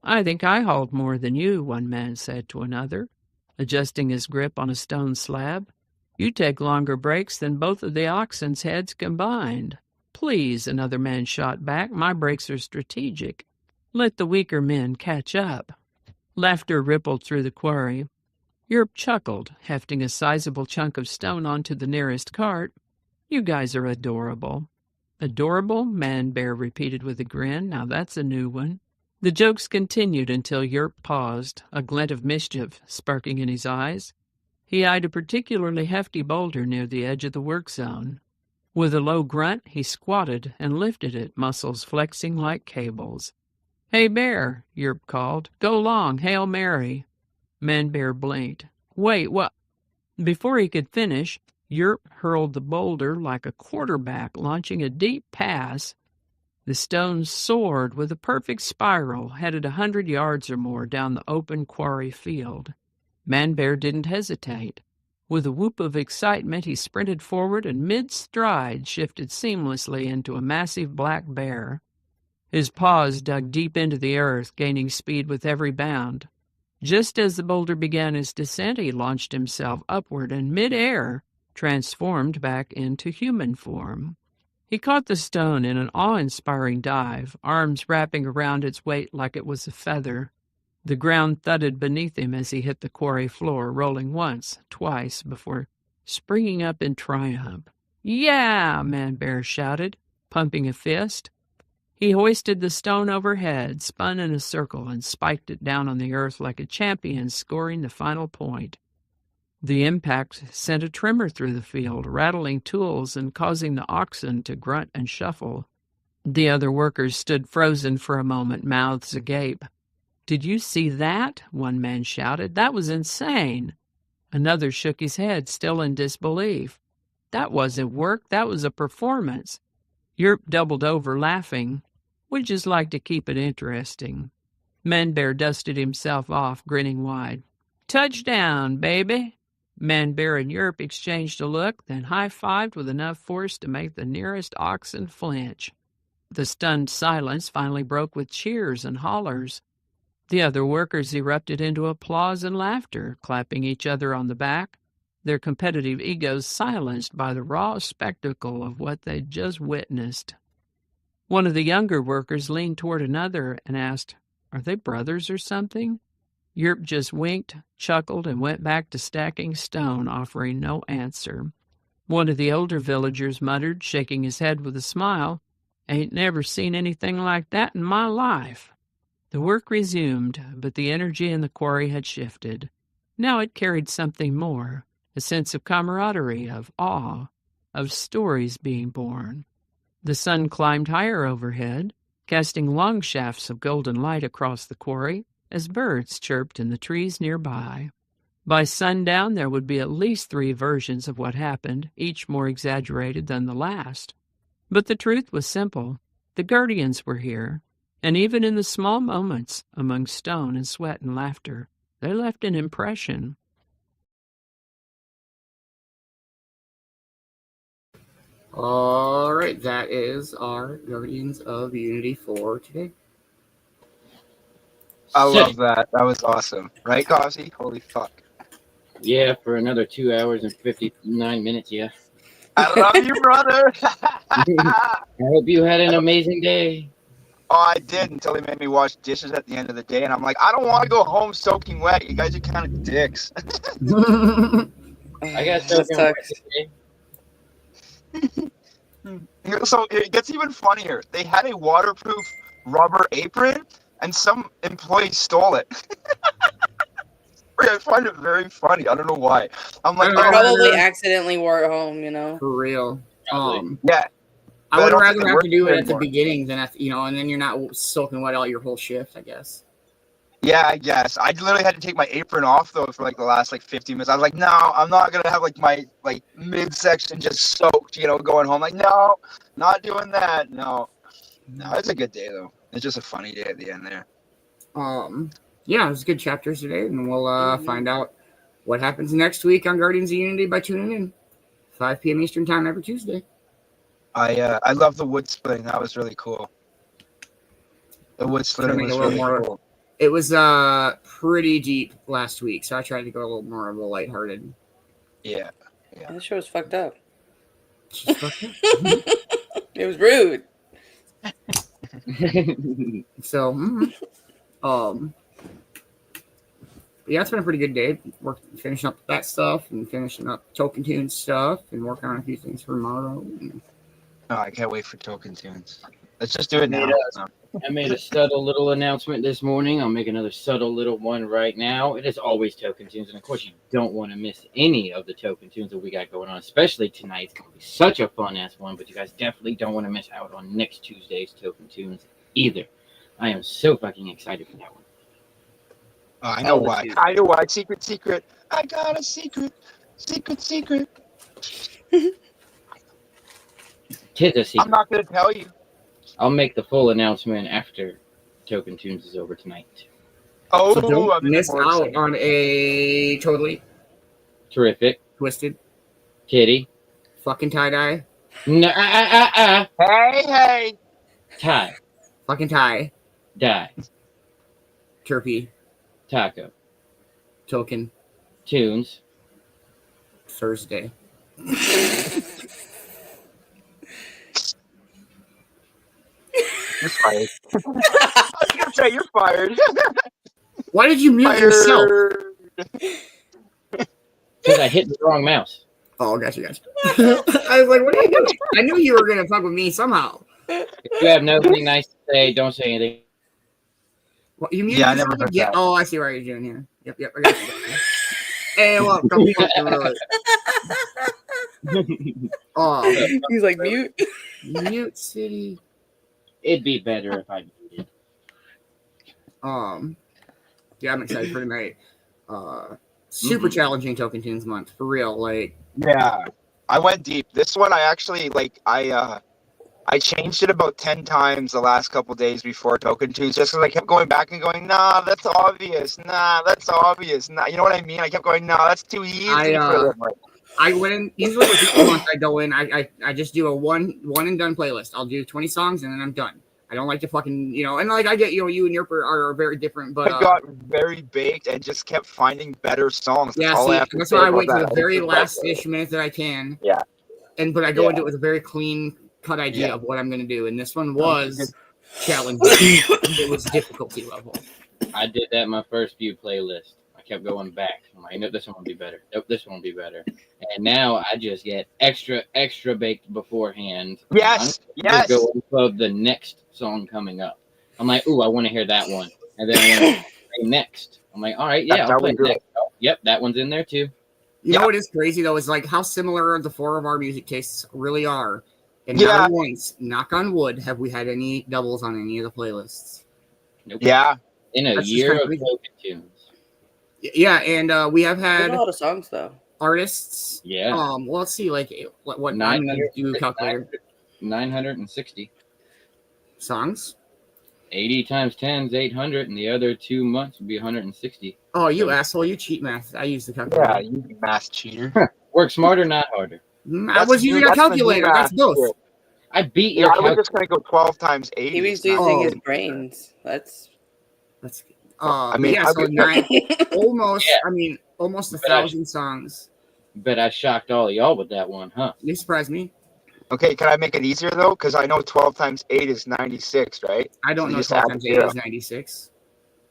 "I think I hauled more than you," one man said to another, adjusting his grip on a stone slab. "You take longer breaks than both of the oxen's heads combined." "Please," another man shot back, "my breaks are strategic. Let the weaker men catch up." Laughter rippled through the quarry. Yerp chuckled, hefting a sizable chunk of stone onto the nearest cart. "You guys are adorable." "Adorable?" Man Bear repeated with a grin. "Now that's a new one." The jokes continued until Yerp paused, a glint of mischief sparking in his eyes. He eyed a particularly hefty boulder near the edge of the work zone. With a low grunt, he squatted and lifted it, muscles flexing like cables. "Hey, Bear," Yerp called. "Go long, Hail Mary." Man Bear blinked. "Wait, what?" Before he could finish, Yerp hurled the boulder like a quarterback launching a deep pass. The stone soared with a perfect spiral, headed 100 yards or more down the open quarry field. Man Bear didn't hesitate. With a whoop of excitement, he sprinted forward and mid-stride shifted seamlessly into a massive black bear. His paws dug deep into the earth, gaining speed with every bound. Just as the boulder began his descent, he launched himself upward and mid-air transformed back into human form. He caught the stone in an awe-inspiring dive, arms wrapping around its weight like it was a feather. The ground thudded beneath him as he hit the quarry floor, rolling once, twice, before springing up in triumph. "Yeah!" Man Bear shouted, pumping a fist. He hoisted the stone overhead, spun in a circle, and spiked it down on the earth like a champion scoring the final point. The impact sent a tremor through the field, rattling tools and causing the oxen to grunt and shuffle. The other workers stood frozen for a moment, mouths agape. "Did you see that?" one man shouted. "That was insane." Another shook his head, still in disbelief. "That wasn't work, that was a performance." Yerp doubled over, laughing. "We just like to keep it interesting." Man Bear dusted himself off, grinning wide. "Touchdown, baby!" Man Bear and Yerp exchanged a look, then high-fived with enough force to make the nearest oxen flinch. The stunned silence finally broke with cheers and hollers. The other workers erupted into applause and laughter, clapping each other on the back, their competitive egos silenced by the raw spectacle of what they'd just witnessed. One of the younger workers leaned toward another and asked, "Are they brothers or something?" Yerp just winked, chuckled, and went back to stacking stone, offering no answer. One of the older villagers muttered, shaking his head with a smile, "Ain't never seen anything like that in my life." The work resumed, but the energy in the quarry had shifted. Now it carried something more, a sense of camaraderie, of awe, of stories being born. The sun climbed higher overhead, casting long shafts of golden light across the quarry as birds chirped in the trees nearby. By sundown, there would be at least 3 versions of what happened, each more exaggerated than the last. But the truth was simple. The Guardians were here, and even in the small moments, among stone and sweat and laughter, they left an impression. All right, that is our Guardians of Unity for today. I love that. That was awesome. Right, Coughsy? Holy fuck. Yeah, for another 2 hours and 59 minutes, yeah. I love you, brother. I hope you had an amazing day. Oh, I did until they made me wash dishes at the end of the day, and I'm like, I don't want to go home soaking wet. You guys are kind of dicks. I got Just something text. So it gets even funnier. They had a waterproof rubber apron, and some employee stole it. I find it very funny. I don't know why. I'm like, Probably accidentally wore it home, you know? For real. Yeah. I would don't rather think it have to works do it at the anymore. beginning than at and then you're not soaking wet all your whole shift, I guess. Yeah, I guess. I literally had to take my apron off though for like the last 15 minutes. I was like, no, I'm not gonna have my midsection just soaked, going home. Like, no, not doing that. No, it's a good day though. It's just a funny day at the end there. Yeah, it was good chapters today, and we'll find out what happens next week on Guardians of Unity by tuning in 5 p.m. Eastern Time every Tuesday. I love the wood splitting. That was really cool. The wood Trying to splitting make was it a little really more. cool. It was pretty deep last week, so I tried to go a little more of a lighthearted. Yeah. That show was fucked up. Just fucked up. It was rude. So, yeah, it's been a pretty good day. Finishing up that stuff and finishing up Token Tunes stuff and working on a few things for tomorrow. Oh, I can't wait for Token Tunes. Let's just do it now. I made a subtle little announcement this morning. I'll make another subtle little one right now. It is always Token Tunes, and of course, you don't want to miss any of the Token Tunes that we got going on, especially tonight. It's going to be such a fun-ass one, but you guys definitely don't want to miss out on next Tuesday's Token Tunes either. I am so fucking excited for that one. I know why. I know why. Secret. I got a secret. Secret. Tis a secret. I'm not going to tell you. I'll make the full announcement after Token Tunes is over tonight. Oh, So don't I'm miss more out excited. on a totally Terrific. twisted Kitty. fucking tie-dye, No, Hey. Tie. fucking tie, Die. turkey, Taco. token, Tunes. Thursday. You're fired. I was going to say you're fired. Why did you mute yourself? Because I hit the wrong mouse. Oh, gotcha. I was like, what are you doing? I knew you were going to fuck with me somehow. If you have nothing nice to say, don't say anything. What, you muted Yeah, I yourself never heard again? that. Oh, I see what you're doing here. Yep, I got you. Hey, look, come on. Oh, He's like, mute. mute city. It'd be better if I muted. Yeah, I'm excited for tonight. Super challenging Token Tunes month, for real. Like, Yeah. I went deep. This one, I actually, I changed it about 10 times the last couple days before Token Tunes just because I kept going back and going, nah, that's obvious. Nah, that's obvious. Nah, you know what I mean? I kept going, nah, that's too easy for them. I went in, usually with each month I go in, I just do a one and done playlist. I'll do 20 songs and then I'm done. I don't like to fucking, and like I get, you and your are very different, but I got very baked and just kept finding better songs. yeah, that's why I wait to the very last-ish minute that I can. Yeah. But I go into it with a very clean cut idea of what I'm going to do. And this one was challenging. It was difficulty level. I did that in my first few playlists. I kept going back. I'm like, nope, this one will be better. Nope, this one will be better. And now I just get extra baked beforehand. Yes. Just go and plug the next song coming up. I'm like, ooh, I want to hear that one. And then I want to play next. I'm like, all right, yeah, I'll play next. Oh, yep, that one's in there too. You know what is crazy though is like how similar the four of our music tastes really are. And not once, knock on wood, have we had any doubles on any of the playlists. Nope. Yeah. In a That's year just of Token Tunes. Yeah, and we have had a lot of songs though. Artists. Yeah. Well, let's see, like what I'm gonna do calculator. 960 songs. 80 times 10 is 800, and the other 2 months would be 160. Oh, you asshole! You cheat math. I use the calculator. Yeah, you math cheater. Work smarter, not harder. I was using a calculator. That's both. I beat Yeah, your I was just gonna go 12 times 80. He was using his brains. That's I mean, yeah, so almost 1,000 songs. Bet I shocked all of y'all with that one, huh? You surprised me. Okay, can I make it easier though? Because I know 12 times 8 is 96, right? I don't know. 12 times 8 is 96.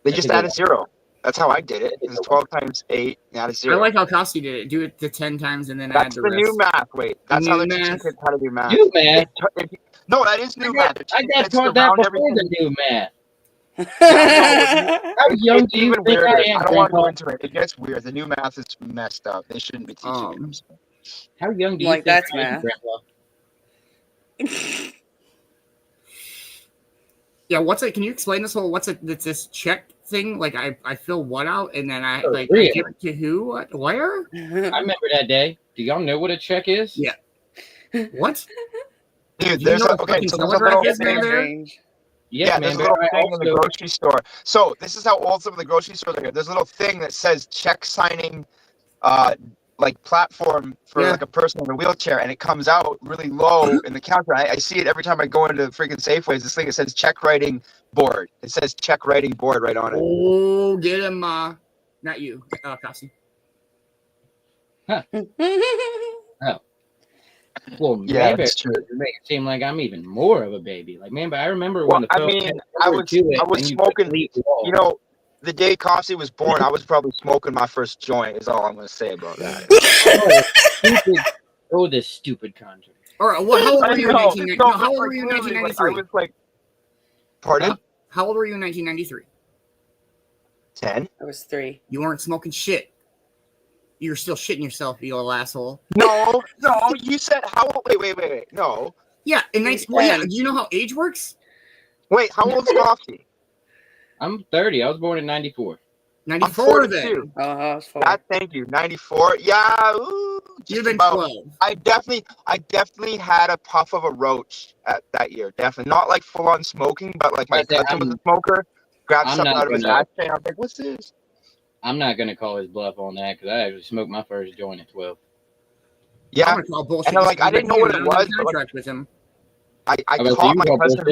They just add a 0. That's how I did it. It's 12 times 8, add a 0. I like how Coughsy did it. Do it to 10 times and then That's add the the rest. new math. Wait, that's how New they teach math. kids how to do math. New math? No, that is new math. I got taught that before the new math. How young do you think I am, I don't want to Grandpa? go into it. It gets weird. The new math is messed up. They shouldn't be teaching it. How young do you Like, think that's I am, math. Grandpa? Yeah, can you explain this whole, this check thing? Like, I fill what out and then I really? give it to who? What? Where? I remember that day. Do y'all know what a check is? Yeah. What? Dude, Do you there's know a, what okay, fucking so there's a telegraph little is down there? Yeah, man, there's a but little I thing in the also- grocery store. So this is how old some of the grocery stores are. There's a little thing that says check signing like platform for like a person in a wheelchair, and it comes out really low in the counter. I see it every time I go into freaking Safeways. This thing, it says check writing board. It says check writing board right on it. Oh, get him, not you, Coughsy. Huh. Oh. Well, Yeah, maybe that's true. it make it seem like I'm even more of a baby. Like, man, but I remember when the I was smoking. You know, the day Coughsy was born, I was probably smoking my first joint. Is all I'm going to say about that. This stupid contract. All right, well, how old were you in 1993? I was like, pardon? How old were you in 1993? 10. I was 3. You weren't smoking shit. You were still shitting yourself, you little asshole. No, you said how old? Wait. No. Yeah, in 19. Well, yeah, do you know how age works? Wait, how old's Coughsy? I'm 30. I was born in 94. 94 then. Thank you. 94. Yeah. Ooh, you've been 12. I definitely had a puff of a roach at that year. Definitely not like full on smoking, but like my cousin was a smoker. Grabbed something out of his ashtray. I was like, "What's this?" I'm not gonna call his bluff on that because I actually smoked my first joint at 12. Yeah, and I'm like, I didn't know what it was. Contract with him. I caught my cousin.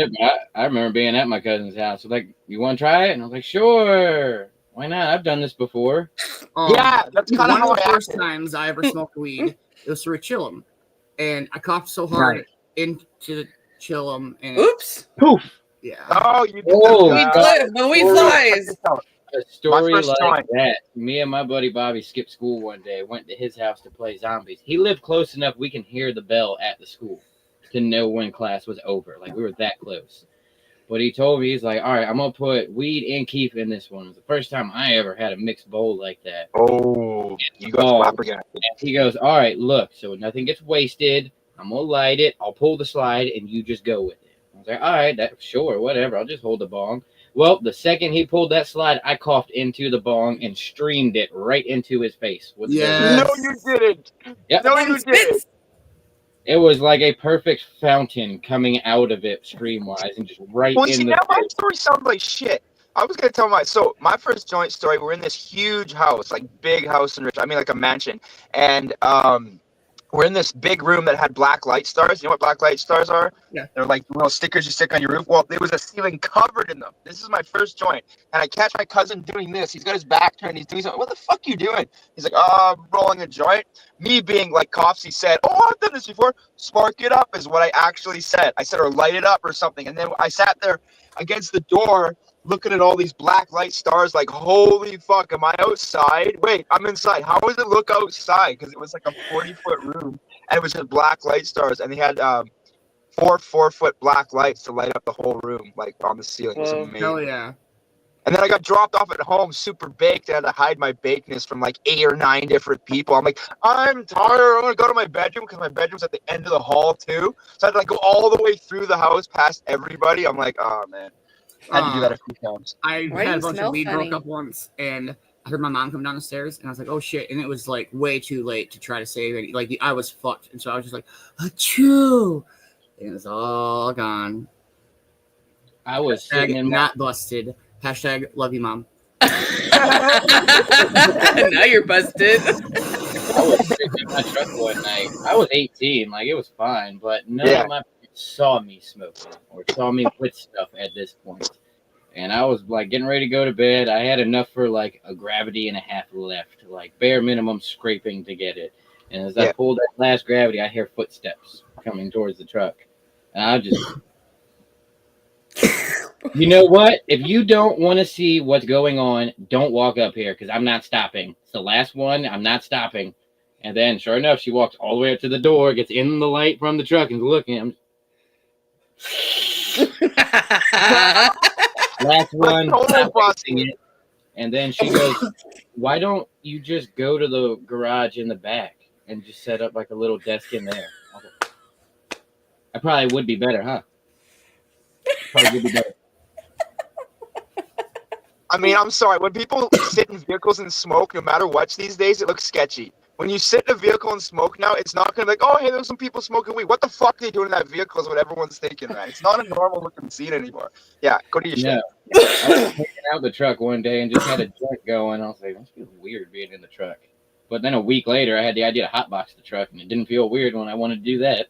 I remember being at my cousin's house. Like, you want to try it? And I was like, sure. Why not? I've done this before. Yeah, that's kind of one of the first times I ever smoked weed. It was through a Chillin, and I coughed so hard into the Chillin. And oops! Poof! Yeah. Oh, you did the weed flies. A story like that. Me and my buddy Bobby skipped school one day. Went to his house to play zombies. He lived close enough we can hear the bell at the school to know when class was over. Like, we were that close. But he told me, he's like, all right, I'm going to put weed and keef in this one. It was the first time I ever had a mixed bowl like that. Oh, you got flabbergasted. He goes, all right, look, so nothing gets wasted. I'm going to light it. I'll pull the slide, and you just go with it. I was like, all right, sure, whatever. I'll just hold the bong. Well, the second he pulled that slide, I coughed into the bong and streamed it right into his face. No, you didn't. Yep. No, you didn't. It was like a perfect fountain coming out of it, stream-wise, and just right in the now my story sounds like shit. I was going to tell my first joint story, we're in this huge house, like big house in Rich. I mean, like a mansion. And we're in this big room that had black light stars. You know what black light stars are? Yeah. They're like little stickers you stick on your roof. Well, there was a ceiling covered in them. This is my first joint. And I catch my cousin doing this. He's got his back turned. He's doing something. What the fuck are you doing? He's like, rolling a joint. Me being like Coughsy said, I've done this before. Spark it up is what I actually said. I said, or light it up or something. And then I sat there against the door looking at all these black light stars like, holy fuck, am I outside? Wait, I'm inside. How does it look outside? Because it was like a 40-foot room, and it was just black light stars, and they had 4-foot black lights to light up the whole room, like on the ceiling. It was amazing. Hell yeah. And then I got dropped off at home super baked. I had to hide my bakedness from like 8 or 9 different people. I'm like, I'm tired. I want to go to my bedroom because my bedroom's at the end of the hall too. So I had to like go all the way through the house past everybody. I'm like, oh man. I had to do that a few times. I had a bunch of weed broke up once, and I heard my mom come down the stairs, and I was like, oh shit. And it was like way too late to try to save it. Like I was fucked. And so I was just like, achoo. And it was all gone. I was sitting in not busted. Hashtag love you, mom. Now you're busted. I was sitting in my truck one night. I was 18. Like, it was fine, but none of my saw me smoking or saw me with stuff at this point. And I was like getting ready to go to bed. I had enough for like a gravity and a half left, like bare minimum scraping to get it. And as I pulled that last gravity, I hear footsteps coming towards the truck. And I just, you know what? If you don't want to see what's going on, don't walk up here because I'm not stopping. It's the last one. I'm not stopping. And then sure enough, she walks all the way up to the door, gets in the light from the truck and looking. I'm last one, it. And then she goes, why don't you just go to the garage in the back and just set up like a little desk in there? I probably would be better, huh? Probably would be better. I mean, I'm sorry. When people sit in vehicles and smoke, no matter what these days, it looks sketchy. When you sit in a vehicle and smoke now, it's not going to be like, oh, hey, there's some people smoking weed. What the fuck are they doing in that vehicle is what everyone's thinking, right? It's not a normal looking scene anymore. Yeah, go to your shit. I was taking out the truck one day and just had a joint going. I was like, this feels weird being in the truck. But then a week later, I had the idea to hotbox the truck, and it didn't feel weird when I wanted to do that.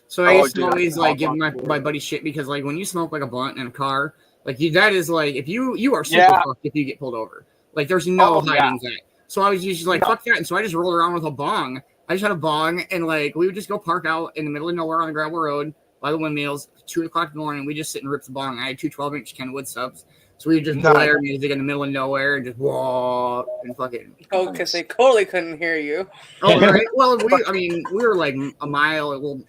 So I used to always like give my buddy shit because like when you smoke like a blunt in a car, like that is like if you are super fucked if you get pulled over. Like there's no hiding that. So I was just like fuck that, and so I just rolled around with a bong. I just had a bong, and like we would just go park out in the middle of nowhere on the gravel road by the windmills. 2 o'clock in the morning, we just sit and rip the bong. I had 2 12-inch Kenwood subs. So we just blare music in the middle of nowhere and just walk and fucking. Oh, because they totally couldn't hear you. Oh, right. Well, we were like a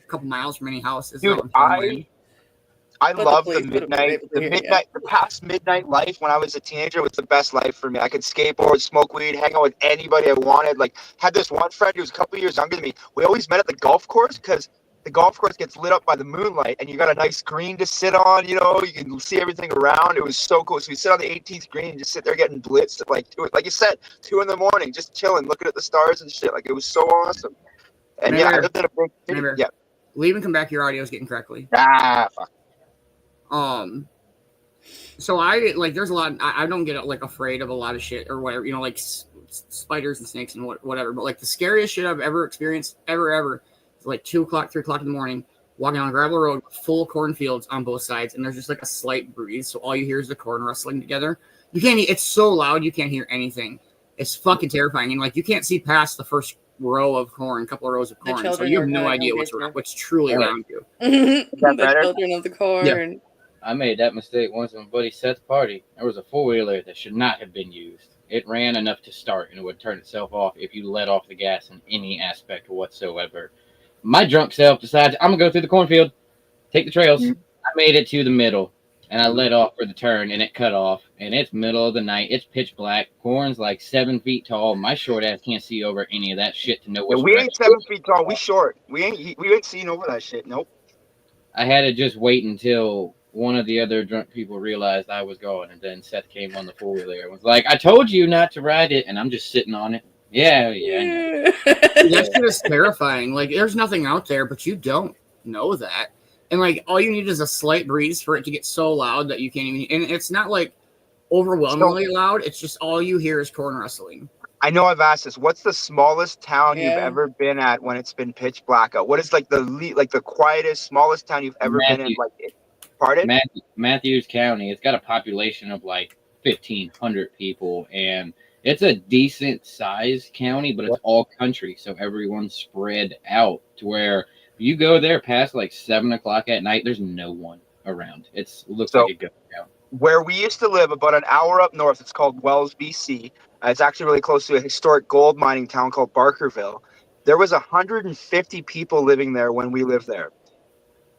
couple miles from any house. Dude, I love the past midnight life when I was a teenager was the best life for me. I could skateboard, smoke weed, hang out with anybody I wanted. Like, had this one friend who was a couple years younger than me. We always met at the golf course because the golf course gets lit up by the moonlight and you got a nice green to sit on, you can see everything around. It was so cool. So we sit on the 18th green and just sit there getting blitzed at like you said, 2 a.m, just chilling, looking at the stars and shit. Like, it was so awesome. And I lived in a big city. Yeah. Leave and come back. Your audio is getting crackly. Fuck. So I like there's a lot. I don't get like afraid of a lot of shit or whatever, like spiders and snakes and whatever. But like the scariest shit I've ever experienced, ever, is like 2 o'clock, 3 o'clock in the morning, walking on a gravel road, full cornfields on both sides, and there's just like a slight breeze, so all you hear is the corn rustling together. You can't. It's so loud you can't hear anything. It's fucking terrifying, and like you can't see past the first row of corn, couple of rows of corn, so you have no idea what's truly around you. The children of the corn. Yeah. I made that mistake once at my buddy Seth's party. There was a 4-wheeler that should not have been used. It ran enough to start, and it would turn itself off if you let off the gas in any aspect whatsoever. My drunk self decides, I'm going to go through the cornfield, take the trails. I made it to the middle, and I let off for the turn, and it cut off. And it's middle of the night. It's pitch black. Corn's like 7 feet tall. My short ass can't see over any of that shit to know what's we ain't 7 feet tall. We short. We ain't seeing over that shit. Nope. I had to just wait until one of the other drunk people realized I was going, and then Seth came on the 4-wheeler and was like, I told you not to ride it, and I'm just sitting on it. Yeah. That shit is terrifying. Like, there's nothing out there, but you don't know that. And, like, all you need is a slight breeze for it to get so loud that you can't even... And it's not, like, overwhelmingly loud. It's just all you hear is corn rustling. I know I've asked this. What's the smallest town you've ever been at when it's been pitch black out? What is, like, the quietest, smallest town you've ever been in? Like, pardon? Matthews County. It's got a population of, like, 1,500 people, and it's a decent sized county, but it's all country, so everyone's spread out to where you go there past like 7 o'clock at night, there's no one around. It looks like a ghost town. Where we used to live, about an hour up north, it's called Wells, BC. It's actually really close to a historic gold mining town called Barkerville. There was 150 people living there when we lived there.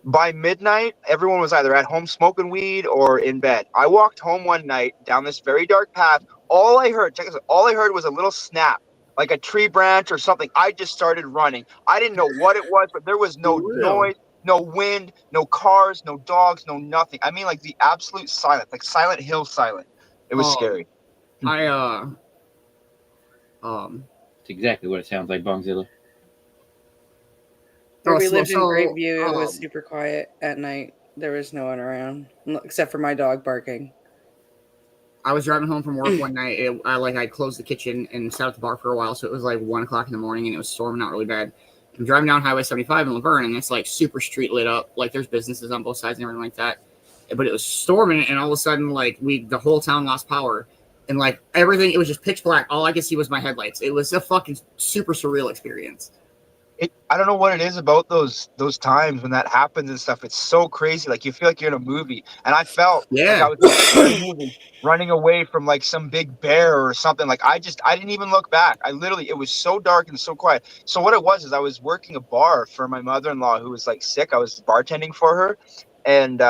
By midnight, everyone was either at home smoking weed or in bed. I walked home one night down this very dark path. All I heard was a little snap, like a tree branch or something. I just started running. I didn't know what it was, but there was no noise, no wind, no cars, no dogs, no nothing. I mean, like the absolute silence, like Silent Hill silent. It was scary. It's exactly what it sounds like, Bongzilla. Where we lived in Great View, it was super quiet at night. There was no one around, except for my dog barking. I was driving home from work one night. I closed the kitchen and sat at the bar for a while, so it was like 1 o'clock in the morning, and it was storming out really bad. I'm driving down Highway 75 in Laverne, and it's like super street lit up. Like there's businesses on both sides and everything like that. But it was storming, and all of a sudden, like the whole town lost power, and like everything, it was just pitch black. All I could see was my headlights. It was a fucking super surreal experience. I don't know what it is about those times when that happens and stuff. It's so crazy. Like you feel like you're in a movie. And I felt like I was in a movie running away from like some big bear or something. Like I didn't even look back. It was so dark and so quiet. So what it was is I was working a bar for my mother-in-law who was like sick. I was bartending for her. And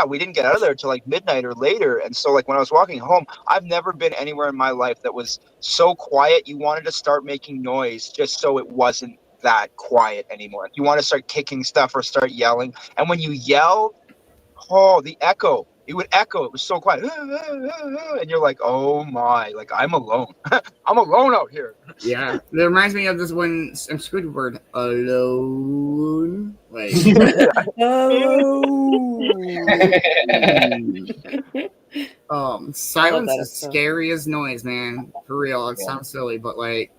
we didn't get out of there till like midnight or later. And so like when I was walking home, I've never been anywhere in my life that was so quiet. You wanted to start making noise just so it wasn't that quiet anymore. You want to start kicking stuff or start yelling, and when you yell, the echo, it would echo. It was so quiet, and you're like, oh my, like I'm alone. I'm alone out here. Yeah, it reminds me of this when I'm Squidward alone, like silence is scary as noise, man. For real, it sounds silly, but like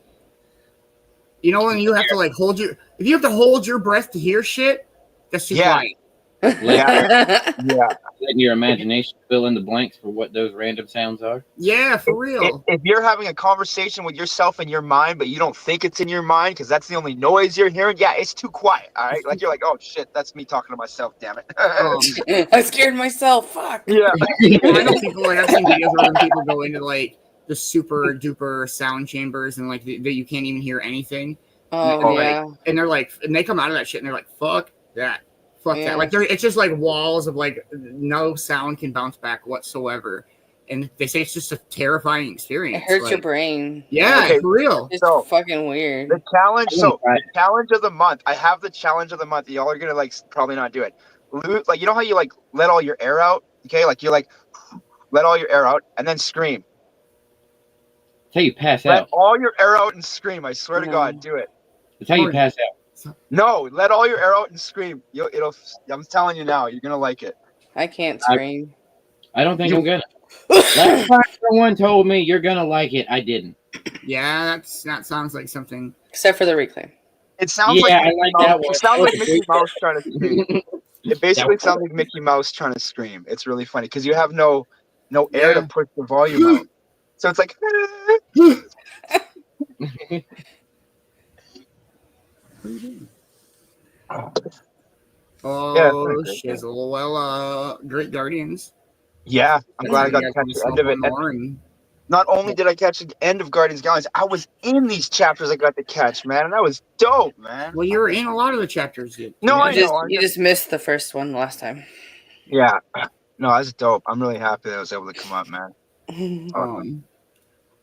You know when you have to like if you have to hold your breath to hear shit, that's too quiet. Yeah. Letting your imagination fill in the blanks for what those random sounds are. Yeah, for real. If you're having a conversation with yourself in your mind, but you don't think it's in your mind because that's the only noise you're hearing, yeah, it's too quiet. All right, like you're like, oh shit, that's me talking to myself. Damn it. I scared myself. Fuck. Yeah. I know people like I've seen videos where people go into like the super duper sound chambers and like that you can't even hear anything. Oh yeah. And they're like, and they come out of that shit and they're like, fuck that. Fuck that. Like it's just like walls of like no sound can bounce back whatsoever. And they say it's just a terrifying experience. It hurts your brain. Yeah, Okay, for real. It's So, fucking weird. The challenge. So the challenge of the month. I have the challenge of the month. Y'all are gonna like probably not do it. Like you know how you like let all your air out. Okay, like you like let all your air out and then scream. That's how you pass Let out. all your air out and scream. I swear to God, do it. That's how you pass out. No, let all your air out and scream. I'm telling you now, you're gonna like it. I can't scream. I don't think I'm gonna. Last time someone told me you're gonna like it, I didn't. Yeah, that sounds like something. Except for the reclaim. It sounds Yeah, like I like that one. It sounds like Mickey Mouse trying to scream. It basically sounds like Mickey Mouse trying to scream. It's really funny because you have no air to push the volume out. So it's like. Oh, shizzle. Well, Great Guardians. Yeah, I'm glad I got to catch the end of it. Not only did I catch the end of Guardians of the Galaxy, I was in these chapters I got to catch, man, and that was dope, man. Well, you were in a lot of the chapters, dude. No, I know. You just missed the first one last time. Yeah. No, that's dope. I'm really happy that I was able to come up, man.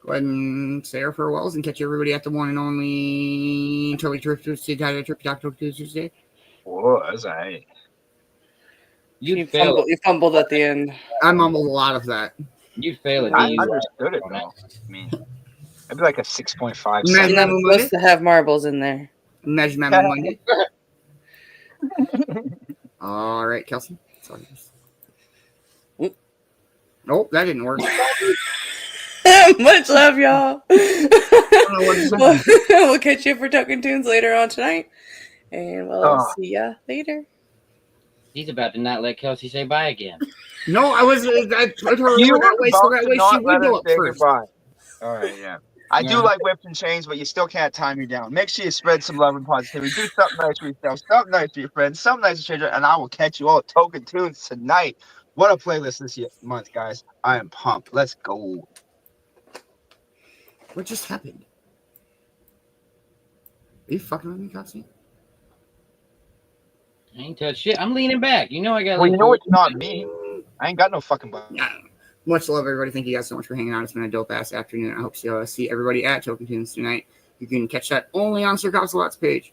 Go ahead and say our farewells and catch everybody at the one and only Totally Tuesday. Whoa, that's all right. You fumbled at the end. I mumbled a lot of that. You fail at I these. understood it, though. I mean, I'd be like a 6.5. You're not supposed to have marbles in there. Measurement Monday. All right, Kelsey. Sorry. Nope, that didn't work. Much love, y'all. We'll catch you for Token Tunes later on tonight. And we'll see ya later. He's about to not let Kelsey say bye again. No, I was. I told her that way, so that way she would go up first. Goodbye. All right, yeah. I do like whips and chains, but you still can't tie me down. Make sure you spread some love and positivity. Do something nice for yourself, something nice for your friends, something nice to stranger, and I will catch you all at Token Tunes tonight. What a playlist this month, guys. I am pumped. Let's go. What just happened? Are you fucking with me, Coughsy? I ain't touched shit. I'm leaning back. You know I got. Well, you know it's not me. I ain't got no fucking button. Yeah. Much love, everybody. Thank you guys so much for hanging out. It's been a dope ass afternoon. I hope to see everybody at Token Tunes tonight. You can catch that only on Sir Coughsalot's page.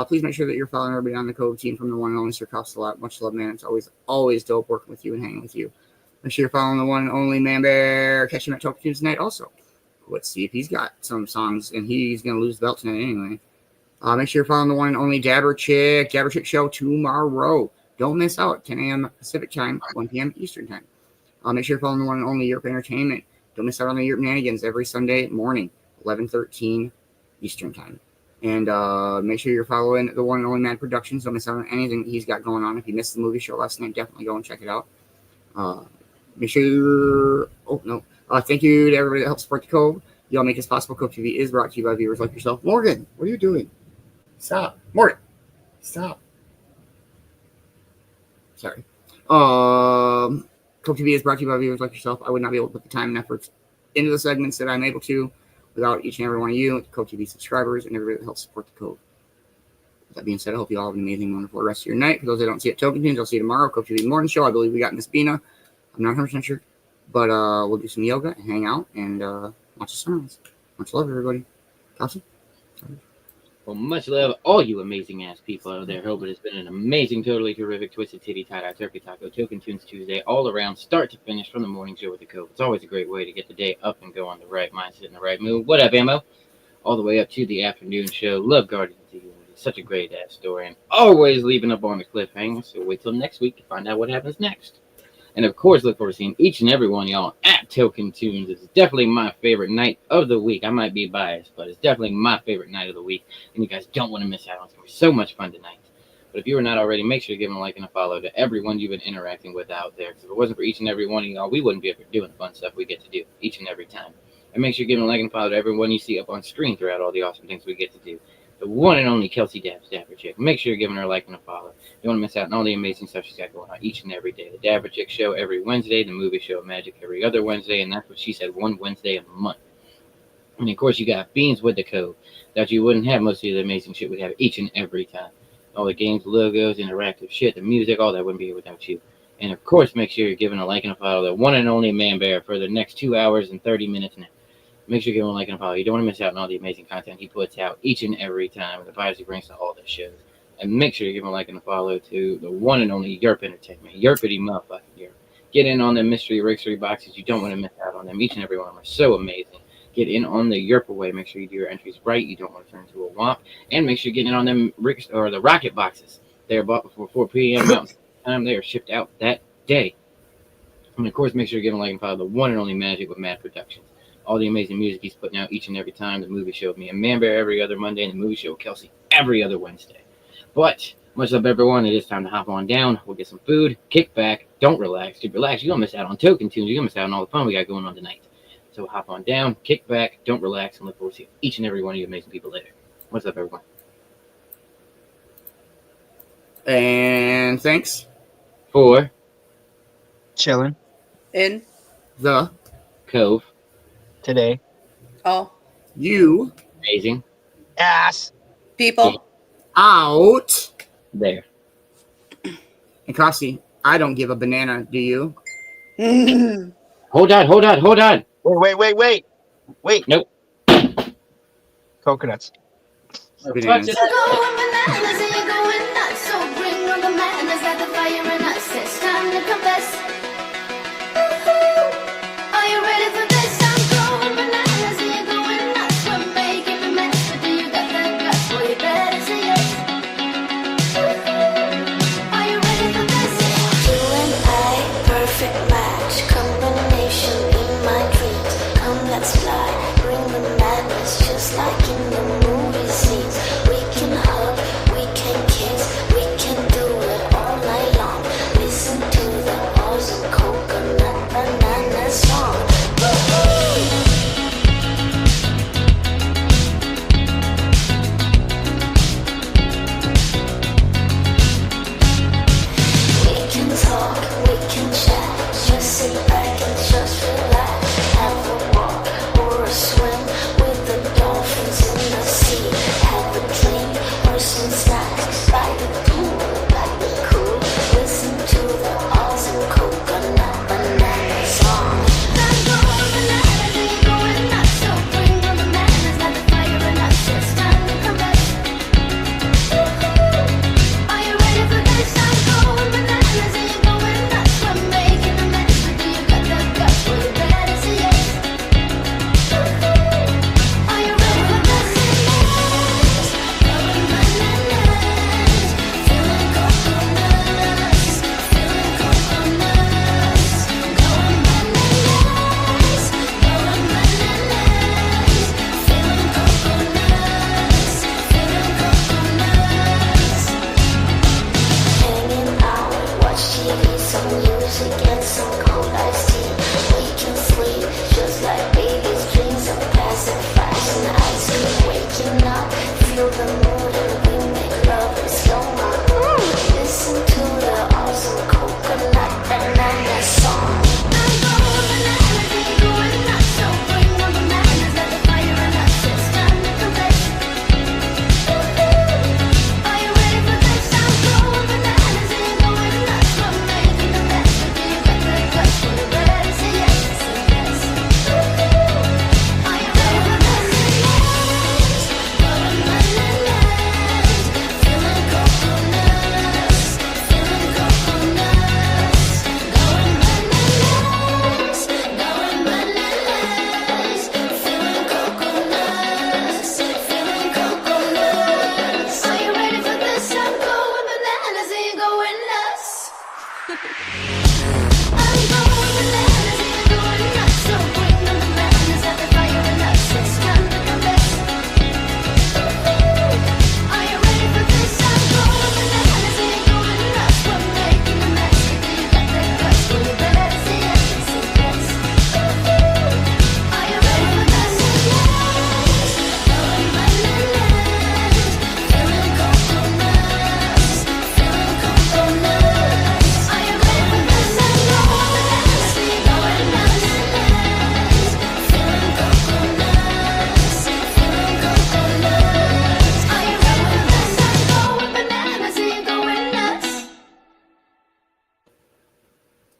Please make sure that you're following everybody on the Cove team from the one and only Sir Coughsalot. Much love, man. It's always dope working with you and hanging with you. Make sure you're following the one and only Man Bear. Catch him at Token Tunes tonight also. Let's see if he's got some songs, and he's going to lose the belt tonight anyway. Make sure you're following the one and only Dabber Chick show tomorrow. Don't miss out. 10 a.m. Pacific time, 1 p.m. Eastern time. Make sure you're following the one and only Europe Entertainment. Don't miss out on the Europe Nanigans every Sunday morning, 11:13 Eastern time. And make sure you're following the one and only Mad Productions. Don't miss out on anything that he's got going on. If you missed the movie show last night, definitely go and check it out. Make sure you're... Oh, no. Thank you to everybody that helps support the Cove. Y'all make this possible. Cove-TV is brought to you by viewers like yourself. Morgan, what are you doing? Stop. Morgan, stop. Sorry. Cove-TV is brought to you by viewers like yourself. I would not be able to put the time and efforts into the segments that I'm able to without each and every one of you, Cove-TV subscribers, and everybody that helps support the Cove. With that being said, I hope you all have an amazing, wonderful rest of your night. For those that don't see it, Token Tunes, I'll see you tomorrow. Cove-TV Morning Show. I believe we got Miss Bina. I'm not 100% sure. But we'll do some yoga and hang out and watch the sunrise. Much love, everybody. Coughsy? Well, much love, all you amazing ass people out there. Hope it has been an amazing, totally terrific, twisted titty, tie-dye, turkey taco, Token Tunes Tuesday, all around, start to finish from the morning show with the Cove. It's always a great way to get the day up and go on the right mindset and the right mood. What up, Ammo? All the way up to the afternoon show. Love Guardians of the Galaxy. Such a great ass story, and always leaving up on a cliffhanger. So wait till next week to find out what happens next. And of course, look forward to seeing each and every one of y'all at Token Tunes. It's definitely my favorite night of the week. I might be biased, but it's definitely my favorite night of the week. And you guys don't want to miss out on it. It's going to be so much fun tonight. But if you are not already, make sure to give them a like and a follow to everyone you've been interacting with out there. Because if it wasn't for each and every one of y'all, we wouldn't be able to do the fun stuff we get to do each and every time. And make sure you give them a like and follow to everyone you see up on screen throughout all the awesome things we get to do. The one and only Kelz Dapper Chick. Make sure you're giving her a like and a follow. You don't want to miss out on all the amazing stuff she's got going on each and every day. The Dapper Chick show every Wednesday, the movie show Magic every other Wednesday, and that's what she said, one Wednesday a month. And of course, you got Beanz with the Cove. That you wouldn't have most of the amazing shit we have each and every time. All the games, logos, interactive shit, the music, all that wouldn't be here without you. And of course, make sure you're giving a like and a follow to the one and only Man Bear for the next 2 hours and 30 minutes now. Make sure you give him a like and a follow. You don't want to miss out on all the amazing content he puts out each and every time, and the vibes he brings to all the shows. And make sure you give him a like and a follow to the one and only Yerp Entertainment. Yerpity motherfucking Yerp. Get in on the mystery Rickstery boxes. You don't want to miss out on them. Each and every one of them are so amazing. Get in on the Yerp away. Make sure you do your entries right. You don't want to turn into a womp. And make sure you get in on them the rocket boxes. They are bought before 4 p.m. Mountain Time. They are shipped out that day. And of course, make sure you give him a like and follow the one and only Magic with Mad Productions. All the amazing music he's putting out each and every time. The movie show with me and Man Bear every other Monday, and the movie show with Kelz every other Wednesday. But much love, everyone. It is time to hop on down. We'll get some food, kick back, don't relax. If you relax, you're going to miss out on Token Tunes. You're going to miss out on all the fun we got going on tonight. So hop on down, kick back, don't relax, and look forward to seeing each and every one of you amazing people later. What's up, everyone? And thanks For Chillin' In. the Cove. today. Oh. you Amazing. Ass. People. out. There. And Coughsy, I don't give a banana, do you? Hold on. Wait. Nope. Coconuts. Bananas. You're going bananas and you're going nuts. So bring on the madness, like the fire in us. It's time to confess. Are you ready for this? I'm going bananas and you're going nuts. We're making a mess, but do you got that guts? Well, you better say yes. Are you ready for this? You and I, perfect match, combination in my dreams. Come, let's fly, bring the madness, just like in the movie scenes. We can hug, we can kiss, we can do it all night long. Listen to the awesome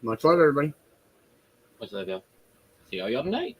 Much love, everybody. Much love, y'all. See all y'all tonight.